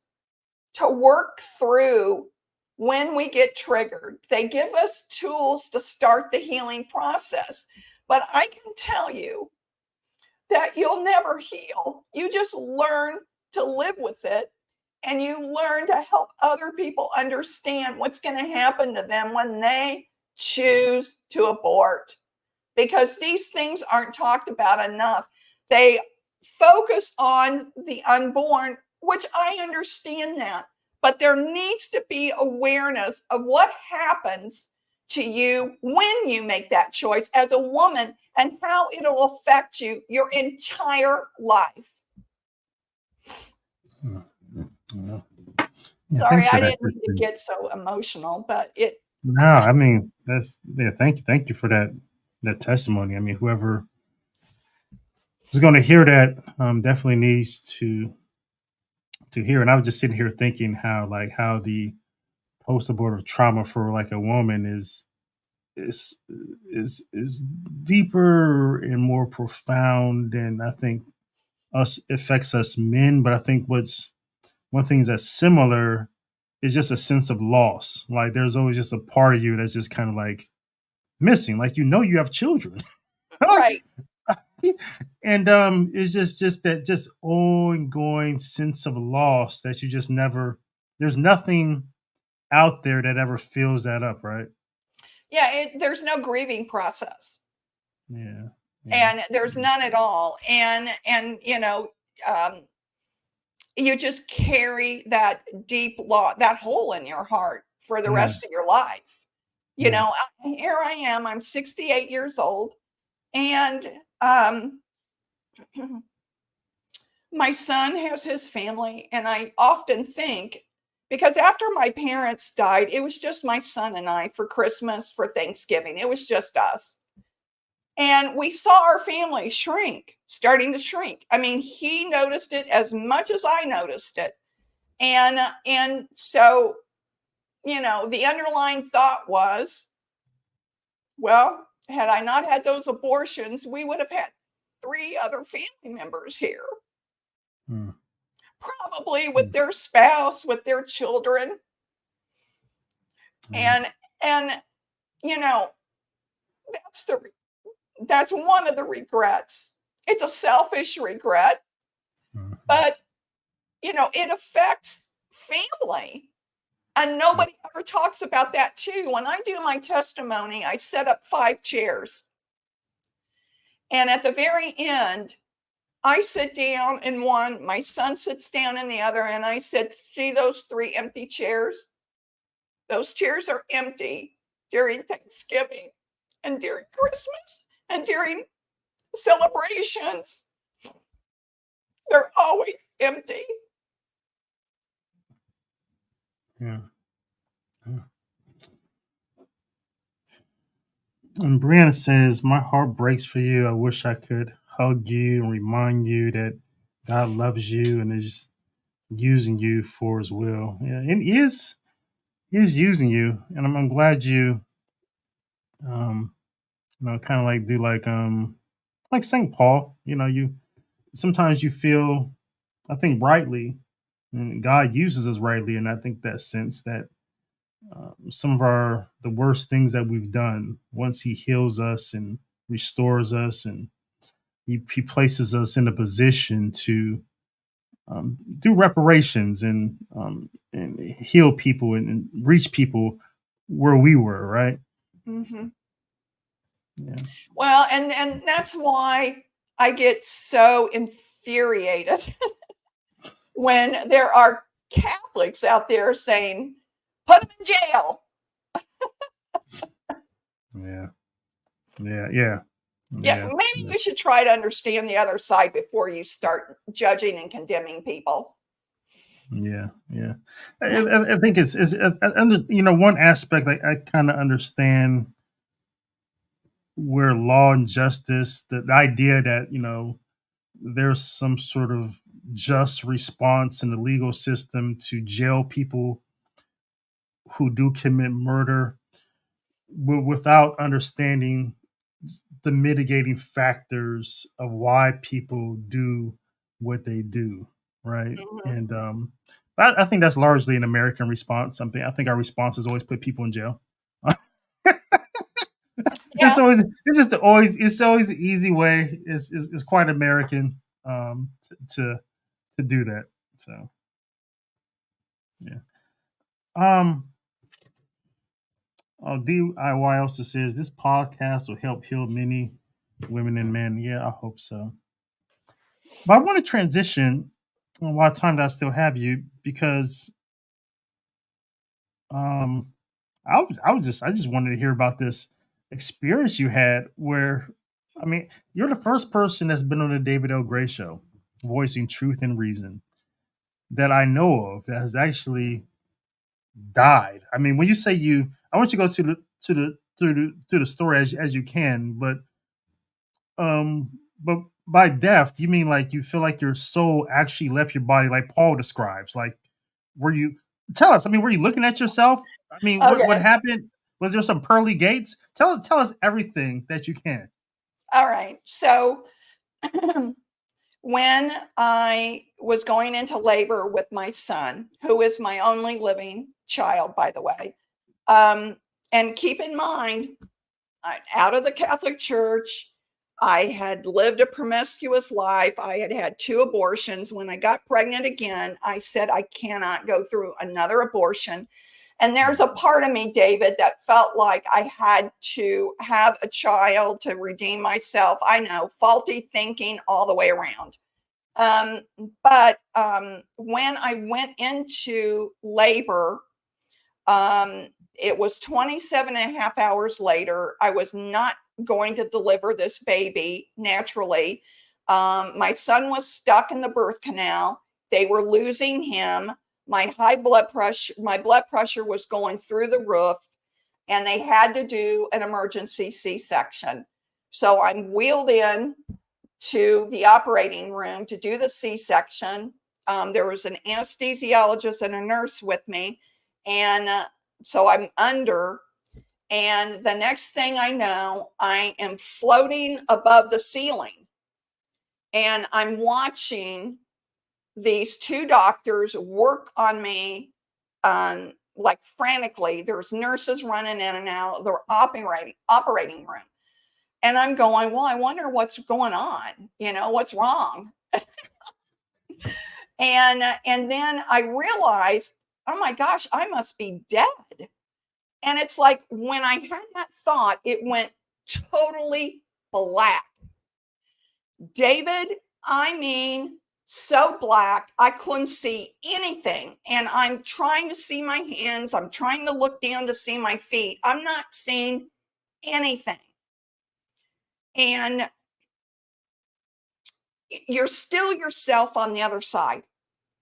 to work through when we get triggered. They give us tools to start the healing process. But I can tell you that you'll never heal. You just learn to live with it, and you learn to help other people understand what's going to happen to them when they choose to abort. Because these things aren't talked about enough. They focus on the unborn, which I understand that. But there needs to be awareness of what happens to you when you make that choice as a woman and how it'll affect you your entire life. Yeah, sorry, I didn't mean to get so emotional, but it. No, I mean, thank you for that testimony. I mean, whoever is going to hear that definitely needs to hear. And I was just sitting here thinking how the post-abortive trauma for like a woman is deeper and more profound than I think affects us men. But I think one thing that's similar is just a sense of loss. Like there's always just a part of you that's just kind of like missing. Like you have children, right? And it's just that ongoing sense of loss that you just never. There's nothing out there that ever fills that up, right? Yeah, there's no grieving process. Yeah. And there's none at all. And you just carry that deep that hole in your heart for the rest of your life. Here I am, I'm 68 years old, and my son has his family, and I often think, because after my parents died, it was just my son and I for Christmas, for Thanksgiving. It was just us. And we saw our family starting to shrink. I mean, he noticed it as much as I noticed it. And so, the underlying thought was, well, had I not had those abortions, we would have had 3 other family members here. Probably with their spouse, with their children. And that's one of the regrets. It's a selfish regret, but it affects family. And nobody ever talks about that too. When I do my testimony, I set up 5 chairs. And at the very end, I sit down in one, my son sits down in the other, and I said, see those 3 empty chairs? Those chairs are empty during Thanksgiving and during Christmas and during celebrations. They're always empty. Yeah. And Brianna says, my heart breaks for you. I wish I could hug you and remind you that God loves you and is using you for his will. Yeah, and is using you. And I'm glad you kind of like do like St. Paul, you sometimes you feel, I think, rightly, and God uses us rightly. And I think that sense that some of the worst things that we've done, once he heals us and restores us, and he places us in a position to do reparations and heal people and reach people where we were, right? Mm-hmm. Yeah. Well, and that's why I get so infuriated when there are Catholics out there saying, put them in jail. Yeah. Maybe you should try to understand the other side before you start judging and condemning people. Yeah. I think it's one aspect I kind of understand where law and justice, the idea that there's some sort of just response in the legal system to jail people who do commit murder, without understanding the mitigating factors of why people do what they do, right? Mm-hmm. And I think that's largely an American response. I think our response is always put people in jail. Yeah. It's always the easy way. It's quite American to do that. So yeah. DIY also says this podcast will help heal many women and men. Yeah, I hope so. But I want to transition while time that I still have you, because I just wanted to hear about this experience you had where, I mean, you're the first person that's been on the David L. Gray show, voicing truth and reason, that I know of that has actually died. I mean, when you say I want you to go to the story as you can, but by death, you mean like you feel like your soul actually left your body, like Paul describes? Like, were you? Tell us. I mean, were you looking at yourself? I mean, Okay. what happened? Was there some pearly gates? Tell us everything that you can. All right. So when I was going into labor with my son, who is my only living child, by the way, and keep in mind, out of the Catholic Church, I had lived a promiscuous life. I had had 2 abortions. When I got pregnant again, I said, I cannot go through another abortion. And there's a part of me, David, that felt like I had to have a child to redeem myself. I know, faulty thinking all the way around. But when I went into labor, it was 27 and a half hours later. I was not going to deliver this baby naturally. My son was stuck in the birth canal. They were losing him. My blood pressure was going through the roof, and they had to do an emergency C-section. So I'm wheeled in to the operating room to do the C-section. There was an anesthesiologist and a nurse with me. And so I'm under, and the next thing I know, I am floating above the ceiling, and I'm watching these two doctors work on me, like frantically. There's nurses running in and out of the operating room. And I'm going, well, I wonder what's going on, what's wrong. And then I realized, oh my gosh, I must be dead. And it's like when I had that thought, it went totally black. David, I mean, so black, I couldn't see anything. And I'm trying to see my hands. I'm trying to look down to see my feet. I'm not seeing anything. And you're still yourself on the other side.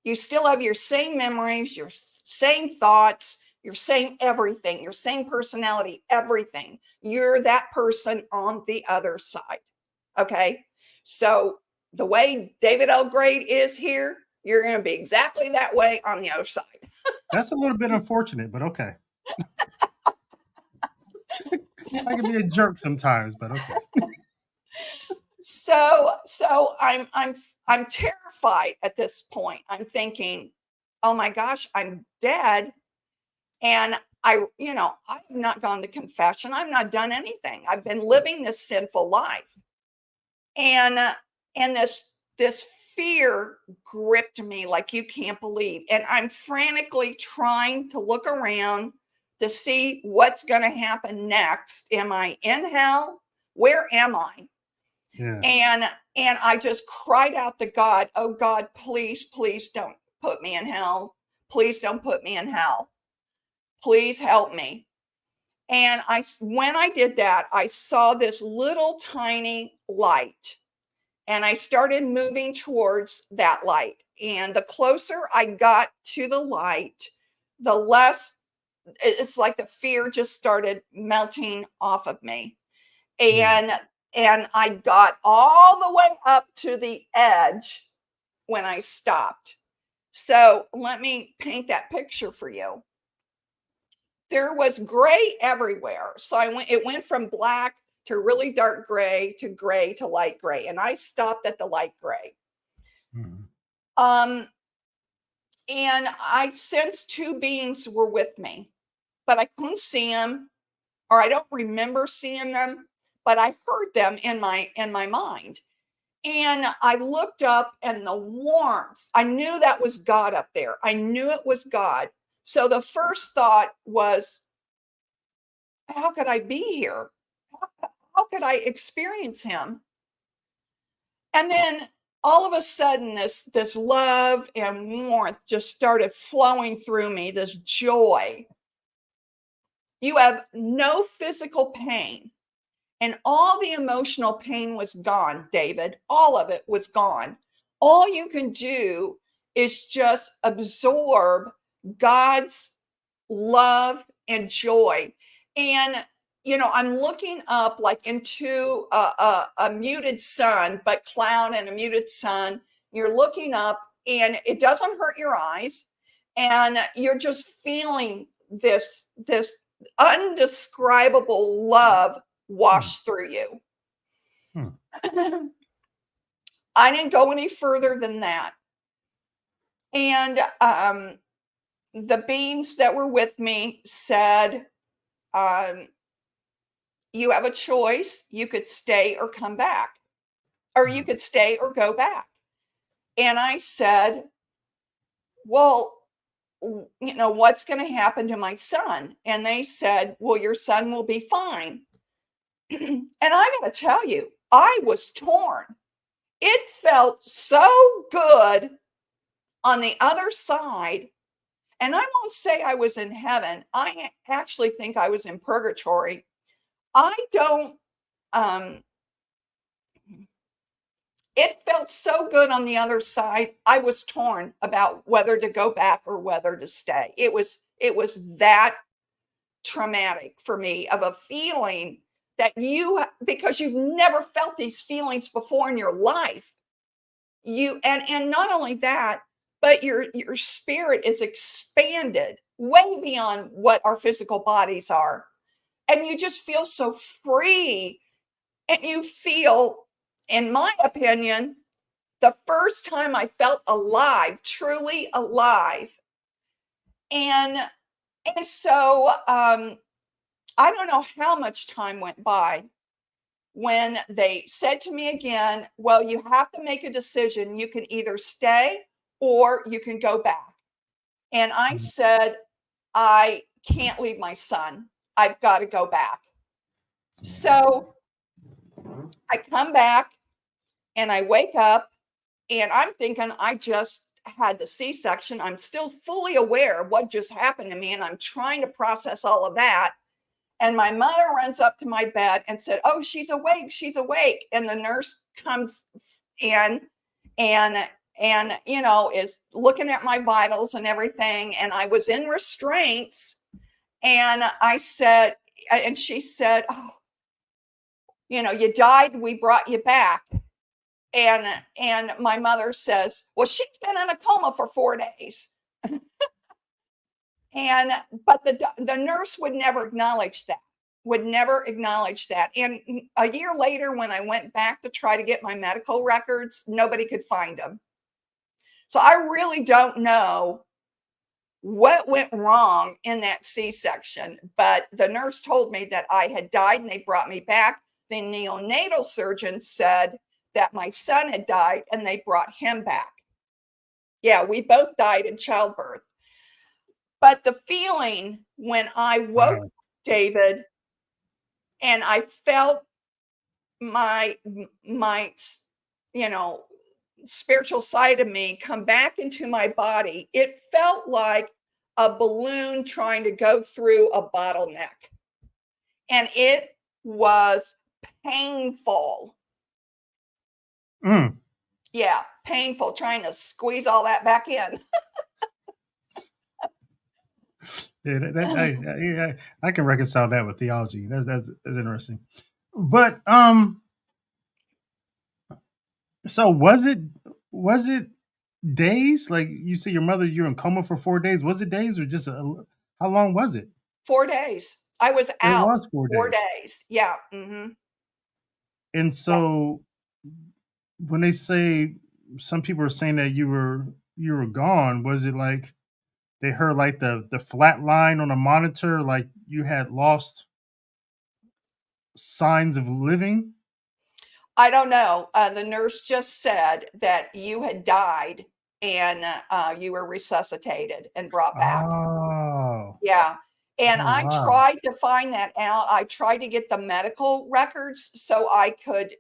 You still have your same memories, your same thoughts, your same everything, your same personality, everything. You're that person on the other side. Okay. So the way David L. Grade is here, you're going to be exactly that way on the other side. That's a little bit unfortunate, but okay. I can be a jerk sometimes, but okay. So I'm terrified at this point. I'm thinking, oh my gosh, I'm dead. And I've not gone to confession. I've not done anything. I've been living this sinful life. And this fear gripped me like you can't believe. And I'm frantically trying to look around to see what's going to happen next. Am I in hell? Where am I? Yeah. And I just cried out to God, oh God, please don't put me in hell. Please don't put me in hell. Please help me. And when I did that, I saw this little tiny light, and I started moving towards that light. And the closer I got to the light, the less, it's like the fear just started melting off of me. And I got all the way up to the edge when I stopped. So let me paint that picture for you. There was gray everywhere. So it went from black to really dark gray to light gray. And I stopped at the light gray. And I sensed two beings were with me, but I couldn't see them, or I don't remember seeing them, but I heard them in my mind. And I looked up, and the warmth, I knew that was God up there. I knew it was God. So the first thought was, how could I be here? How could I experience him? And then all of a sudden, this love and warmth just started flowing through me, this joy. You have no physical pain, and all the emotional pain was gone, David. All of it was gone. All you can do is just absorb God's love and joy. And I'm looking up like into a muted sun, but cloud and a muted sun. You're looking up, and it doesn't hurt your eyes, and you're just feeling this undescribable love wash through you. I didn't go any further than that. And the beings that were with me said, you have a choice. You could stay or come back, or you could stay or go back. And I said, well, what's going to happen to my son? And they said, well, your son will be fine. And I got to tell you, I was torn. It felt so good on the other side. And I won't say I was in heaven. I actually think I was in purgatory. I don't, it felt so good on the other side. I was torn about whether to go back or whether to stay. It was that traumatic for me, of a feeling that because you've never felt these feelings before in your life. And not only that, but your spirit is expanded way beyond what our physical bodies are. And you just feel so free. And you feel, in my opinion, the first time I felt alive, truly alive. And so I don't know how much time went by when they said to me again, well, you have to make a decision. You can either stay or you can go back. And I said, I can't leave my son. I've got to go back. So I come back and I wake up and I'm thinking I just had the C-section. I'm still fully aware of what just happened to me. And I'm trying to process all of that. And my mother runs up to my bed and said, oh, she's awake. She's awake. And the nurse comes in and is looking at my vitals and everything. And I was in restraints. And I said, and she said, oh, you died. We brought you back. And my mother says, well, she's been in a coma for 4 days. But the nurse would never acknowledge that. And a year later, when I went back to try to get my medical records, nobody could find them. So I really don't know what went wrong in that C-section, but the nurse told me that I had died and they brought me back. The neonatal surgeon said that my son had died and they brought him back. Yeah, we both died in childbirth. But the feeling when I woke, David, and I felt my spiritual side of me come back into my body, it felt like a balloon trying to go through a bottleneck. And it was painful. Yeah, painful, trying to squeeze all that back in. Yeah, I can reconcile that with theology. That's interesting. But so was it days? Like you say, your mother, you're in coma for 4 days. Was it days or just how long was it? 4 days. I was out. It was 4 days. Yeah. Mm-hmm. And so when they say, some people are saying that you were gone, was it like they heard like the flat line on a monitor, like you had lost signs of living? I don't know. The nurse just said that you had died and you were resuscitated and brought back. Oh. Yeah. And Oh, I wow. tried to find that out. I tried to get the medical records so I could,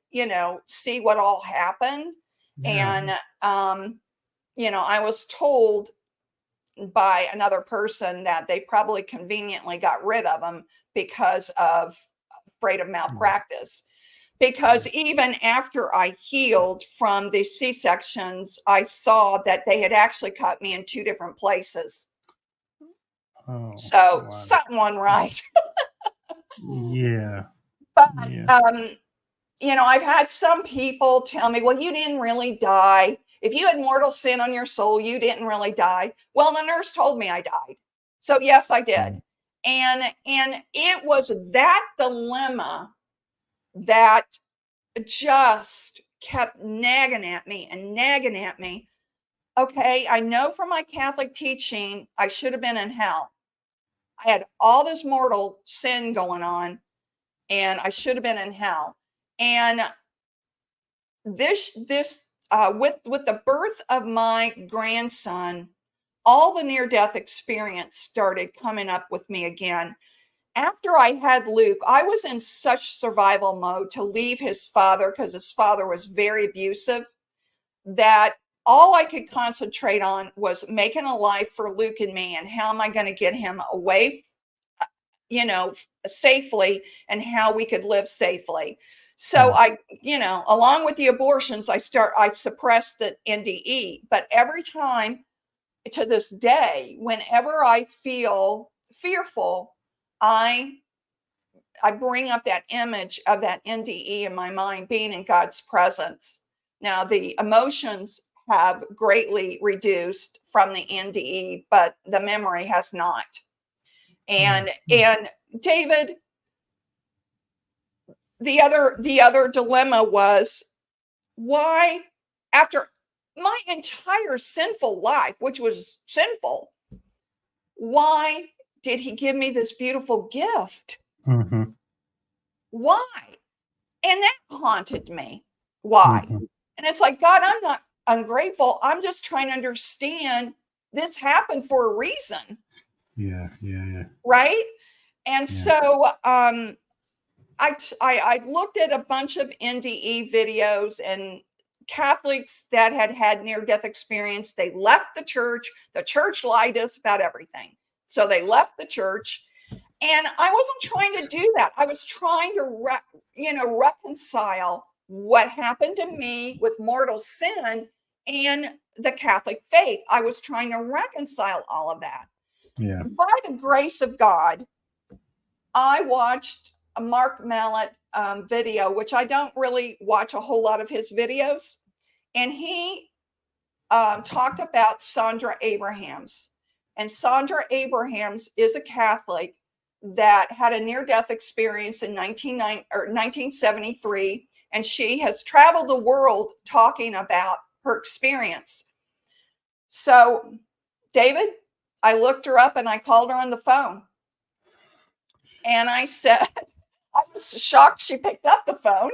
see what all happened. Yeah. And, I was told by another person that they probably conveniently got rid of them because of afraid of malpractice. Because even after I healed from the C-sections, I saw that they had actually cut me in 2 different places. Oh, So wow. something wasn't right. Yeah. But, yeah. I've had some people tell me, well, you didn't really die. If you had mortal sin on your soul, you didn't really die. Well, the nurse told me I died. So yes, I did. And it was that dilemma that just kept nagging at me. Okay, I know from my Catholic teaching, I should have been in hell. I had all this mortal sin going on, and I should have been in hell. And this with the birth of my grandson, all the near-death experience started coming up with me again. After I had Luke, I was in such survival mode to leave his father, because his father was very abusive, that all I could concentrate on was making a life for Luke and me, and how am I going to get him away, safely, and how we could live safely. So I, along with the abortions, I suppressed the NDE, but every time to this day, whenever I feel fearful, I bring up that image of that NDE in my mind, being in God's presence. Now, the emotions have greatly reduced from the NDE, but the memory has not. And David, the other dilemma was, why, after my entire sinful life, which was sinful, why did he give me this beautiful gift? Mm-hmm. Why? And that haunted me. Why? Mm-hmm. And it's like, God, I'm not ungrateful. I'm just trying to understand this happened for a reason. Yeah. Right? And Yeah. so I looked at a bunch of NDE videos, and Catholics that had near-death experience, they left the church. The church lied to us about everything. So they left the church. And I wasn't trying to do that. I was trying to reconcile what happened to me with mortal sin and the Catholic faith. I was trying to reconcile all of that. Yeah. By the grace of God, I watched a Mark Mallet video, which I don't really watch a whole lot of his videos. And he talked about Sandra Abrahams. And Sandra Abrahams is a Catholic that had a near-death experience in 1973. And she has traveled the world talking about her experience. So, David, I looked her up and I called her on the phone. And I said, I was shocked she picked up the phone.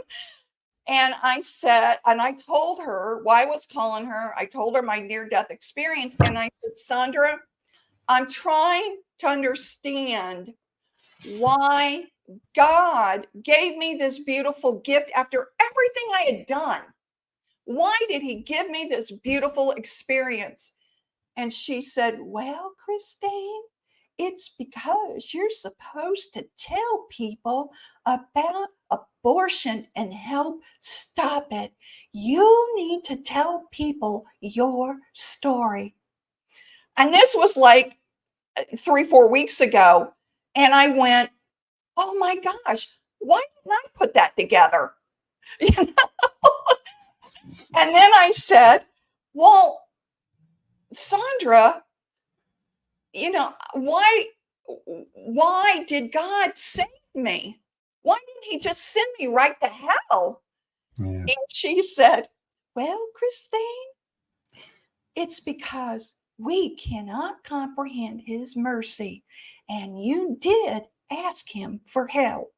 And I said, and I told her why I was calling her. I told her my near-death experience. And I said, Sandra, I'm trying to understand why God gave me this beautiful gift after everything I had done. Why did he give me this beautiful experience? And she said, well, Christine, it's because you're supposed to tell people about abortion and help stop it. You need to tell people your story. And this was like 3-4 weeks ago. And I went, oh my gosh, why didn't I put that together? And then I said, well, Sandra, why did God save me? Why didn't he just send me right to hell? Yeah. And she said, well, Christine, it's because we cannot comprehend his mercy. And you did ask him for help.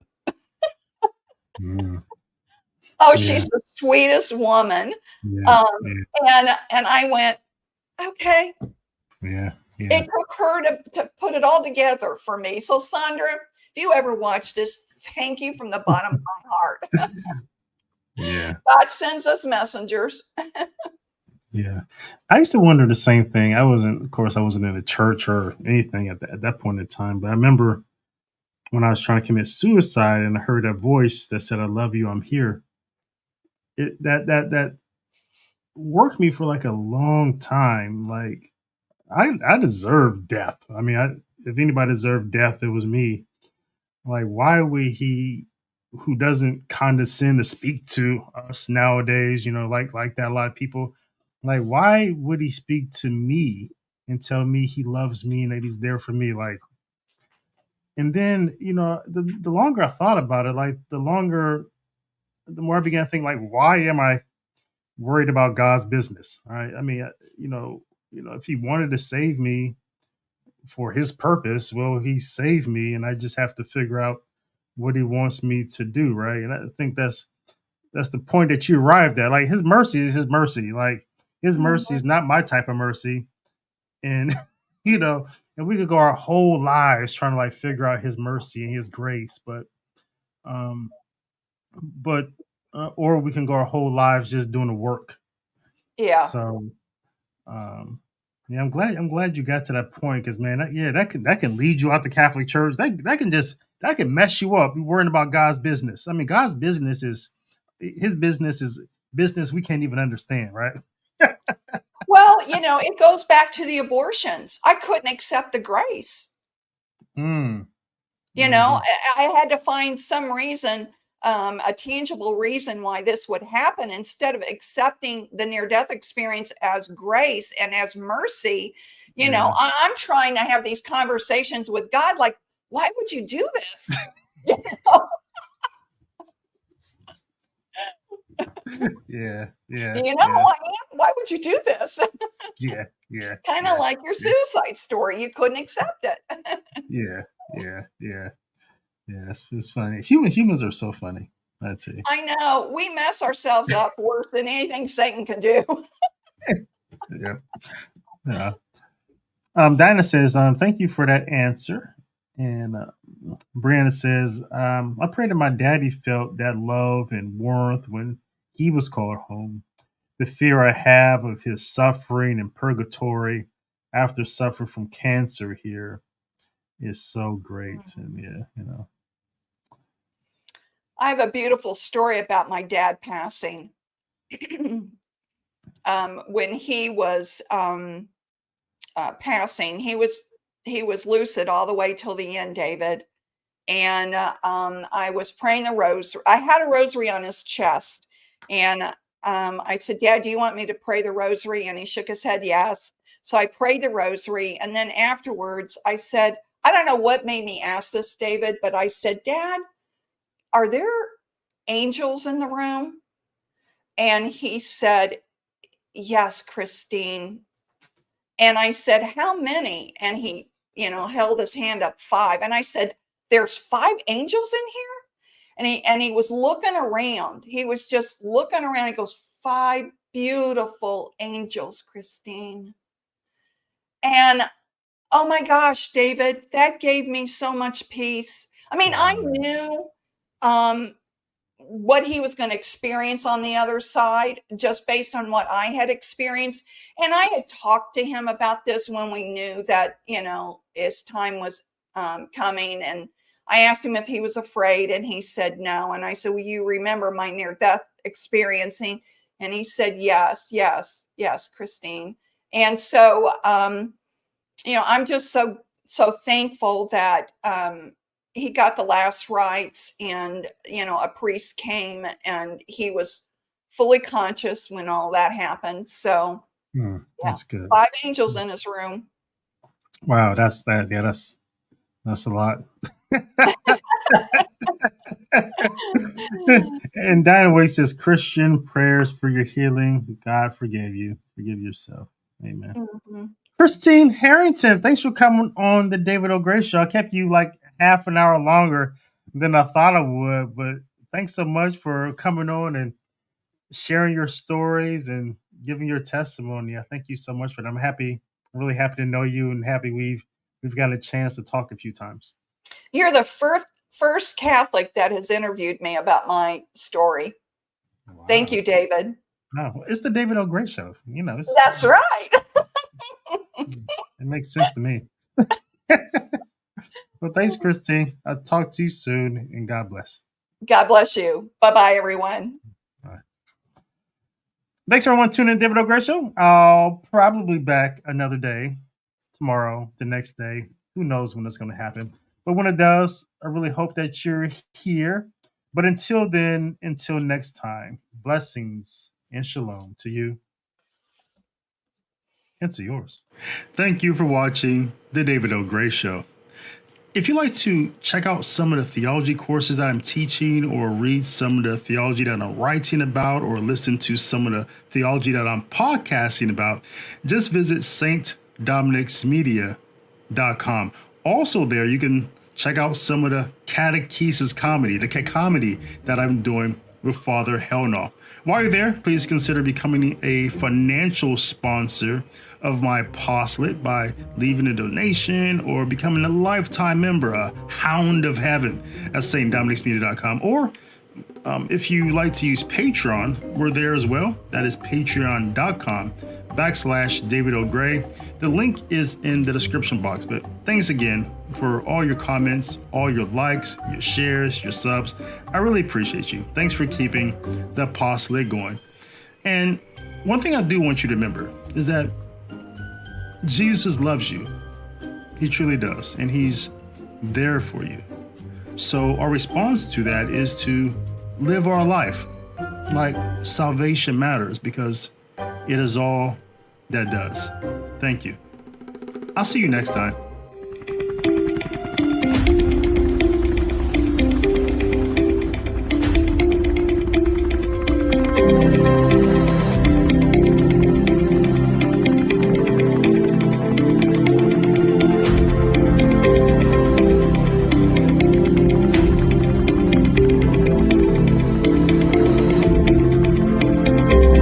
Oh, she's the sweetest woman. And I went, okay. Yeah. It took her to put it all together for me. So, Sandra, if you ever watch this, thank you from the bottom of my heart. Yeah. God sends us messengers. Yeah. I used to wonder the same thing. I wasn't in a church or anything at that point in time, but I remember when I was trying to commit suicide and I heard that voice that said, I love you, I'm here. That worked me for like a long time. Like I deserved death. I mean, if anybody deserved death, it was me. Like, why would he, who doesn't condescend to speak to us nowadays, like that, a lot of people, like, why would he speak to me and tell me he loves me and that he's there for me? Like, and then, the longer I thought about it, like the more I began to think, like, why am I worried about God's business? Right? I mean, if he wanted to save me for his purpose, well, he saved me, and I just have to figure out what he wants me to do, right? And I think that's the point that you arrived at. Like, his mercy is his mercy. Like, his mercy is not my type of mercy, and and we could go our whole lives trying to like figure out his mercy and his grace, um, but or we can go our whole lives just doing the work. Yeah. So, um, yeah, I'm glad you got to that point because man, that can lead you out the Catholic Church. That can mess you up. You're worrying about God's business. I mean, God's business is his business is business we can't even understand, right? Well, it goes back to the abortions. I couldn't accept the grace. Mm. I had to find some reason, a tangible reason why this would happen instead of accepting the near-death experience as grace and as mercy. I'm trying to have these conversations with God, like, why would you do this? Yeah. Why would you do this? Yeah. Kind of like your suicide story. You couldn't accept it. Yeah. It's funny. Humans are so funny. That's it. I know. We mess ourselves up worse than anything Satan can do. Yeah. Dinah says, thank you for that answer. And Brianna says, I pray that my daddy felt that love and warmth when he was called home. The fear I have of his suffering in purgatory after suffering from cancer here is so great. And I have a beautiful story about my dad passing. When he was passing, he was lucid all the way till the end, David. And I was praying the rosary. I had a rosary on his chest, and I said, Dad, do you want me to pray the rosary? And he shook his head, yes. So I prayed the rosary, and then afterwards I said, I don't know what made me ask this, David, but I said, Dad, are there angels in the room? And he said, yes, Christine. And I said, how many? And he, held his hand up, 5. And I said, there's 5 angels in here? And he was looking around. He was just looking around. He goes, 5 beautiful angels, Christine. And oh my gosh, David, that gave me so much peace. I mean, I knew what he was going to experience on the other side just based on what I had experienced. And I had talked to him about this when we knew that, his time was coming. And I asked him if he was afraid, and he said no. And I said, will you remember my near-death experiencing? And he said, yes, Christine. And so, I'm just so thankful that he got the last rites, and a priest came, and he was fully conscious when all that happened. So that's good. 5 angels in his room. Wow, that's that. Yeah, that's a lot. And Dinah Way says, Christian prayers for your healing. God forgave you. Forgive yourself. Amen. Mm-hmm. Christine Harrington, thanks for coming on the David O'Gray Show. I kept you like half an hour longer than I thought I would, but thanks so much for coming on and sharing your stories and giving your testimony. I thank you so much for that. I'm really happy to know you, and happy we've got a chance to talk a few times. You're the first Catholic that has interviewed me about my story. Wow. Thank you, David. No, it's the David O'Gray Show. That's right. It makes sense to me. Well, thanks, Christine. I'll talk to you soon, and God bless. God bless you. Bye-bye, everyone. Bye. Thanks, everyone, tuning in to David O'Gray Show. I'll probably be back another day, tomorrow, the next day. Who knows when it's going to happen. But when it does, I really hope that you're here. But until then, until next time, blessings and shalom to you and to yours. Thank you for watching The David O'Gray Show. If you'd like to check out some of the theology courses that I'm teaching, or read some of the theology that I'm writing about, or listen to some of the theology that I'm podcasting about, just visit stdominicsmedia.com. Also there, you can check out some of the catechesis comedy, the comedy that I'm doing with Father Hell No. While you're there, please consider becoming a financial sponsor of my apostolate by leaving a donation or becoming a lifetime member, a hound of heaven at stdominicsmedia.com. Or if you like to use Patreon, we're there as well. That is patreon.com/David O. Gray. The link is in the description box. But thanks again for all your comments, all your likes, your shares, your subs. I really appreciate you. Thanks for keeping the apostolate going. And one thing I do want you to remember is that Jesus loves you. He truly does. And he's there for you. So our response to that is to live our life like salvation matters, because it is all that does. Thank you. I'll see you next time.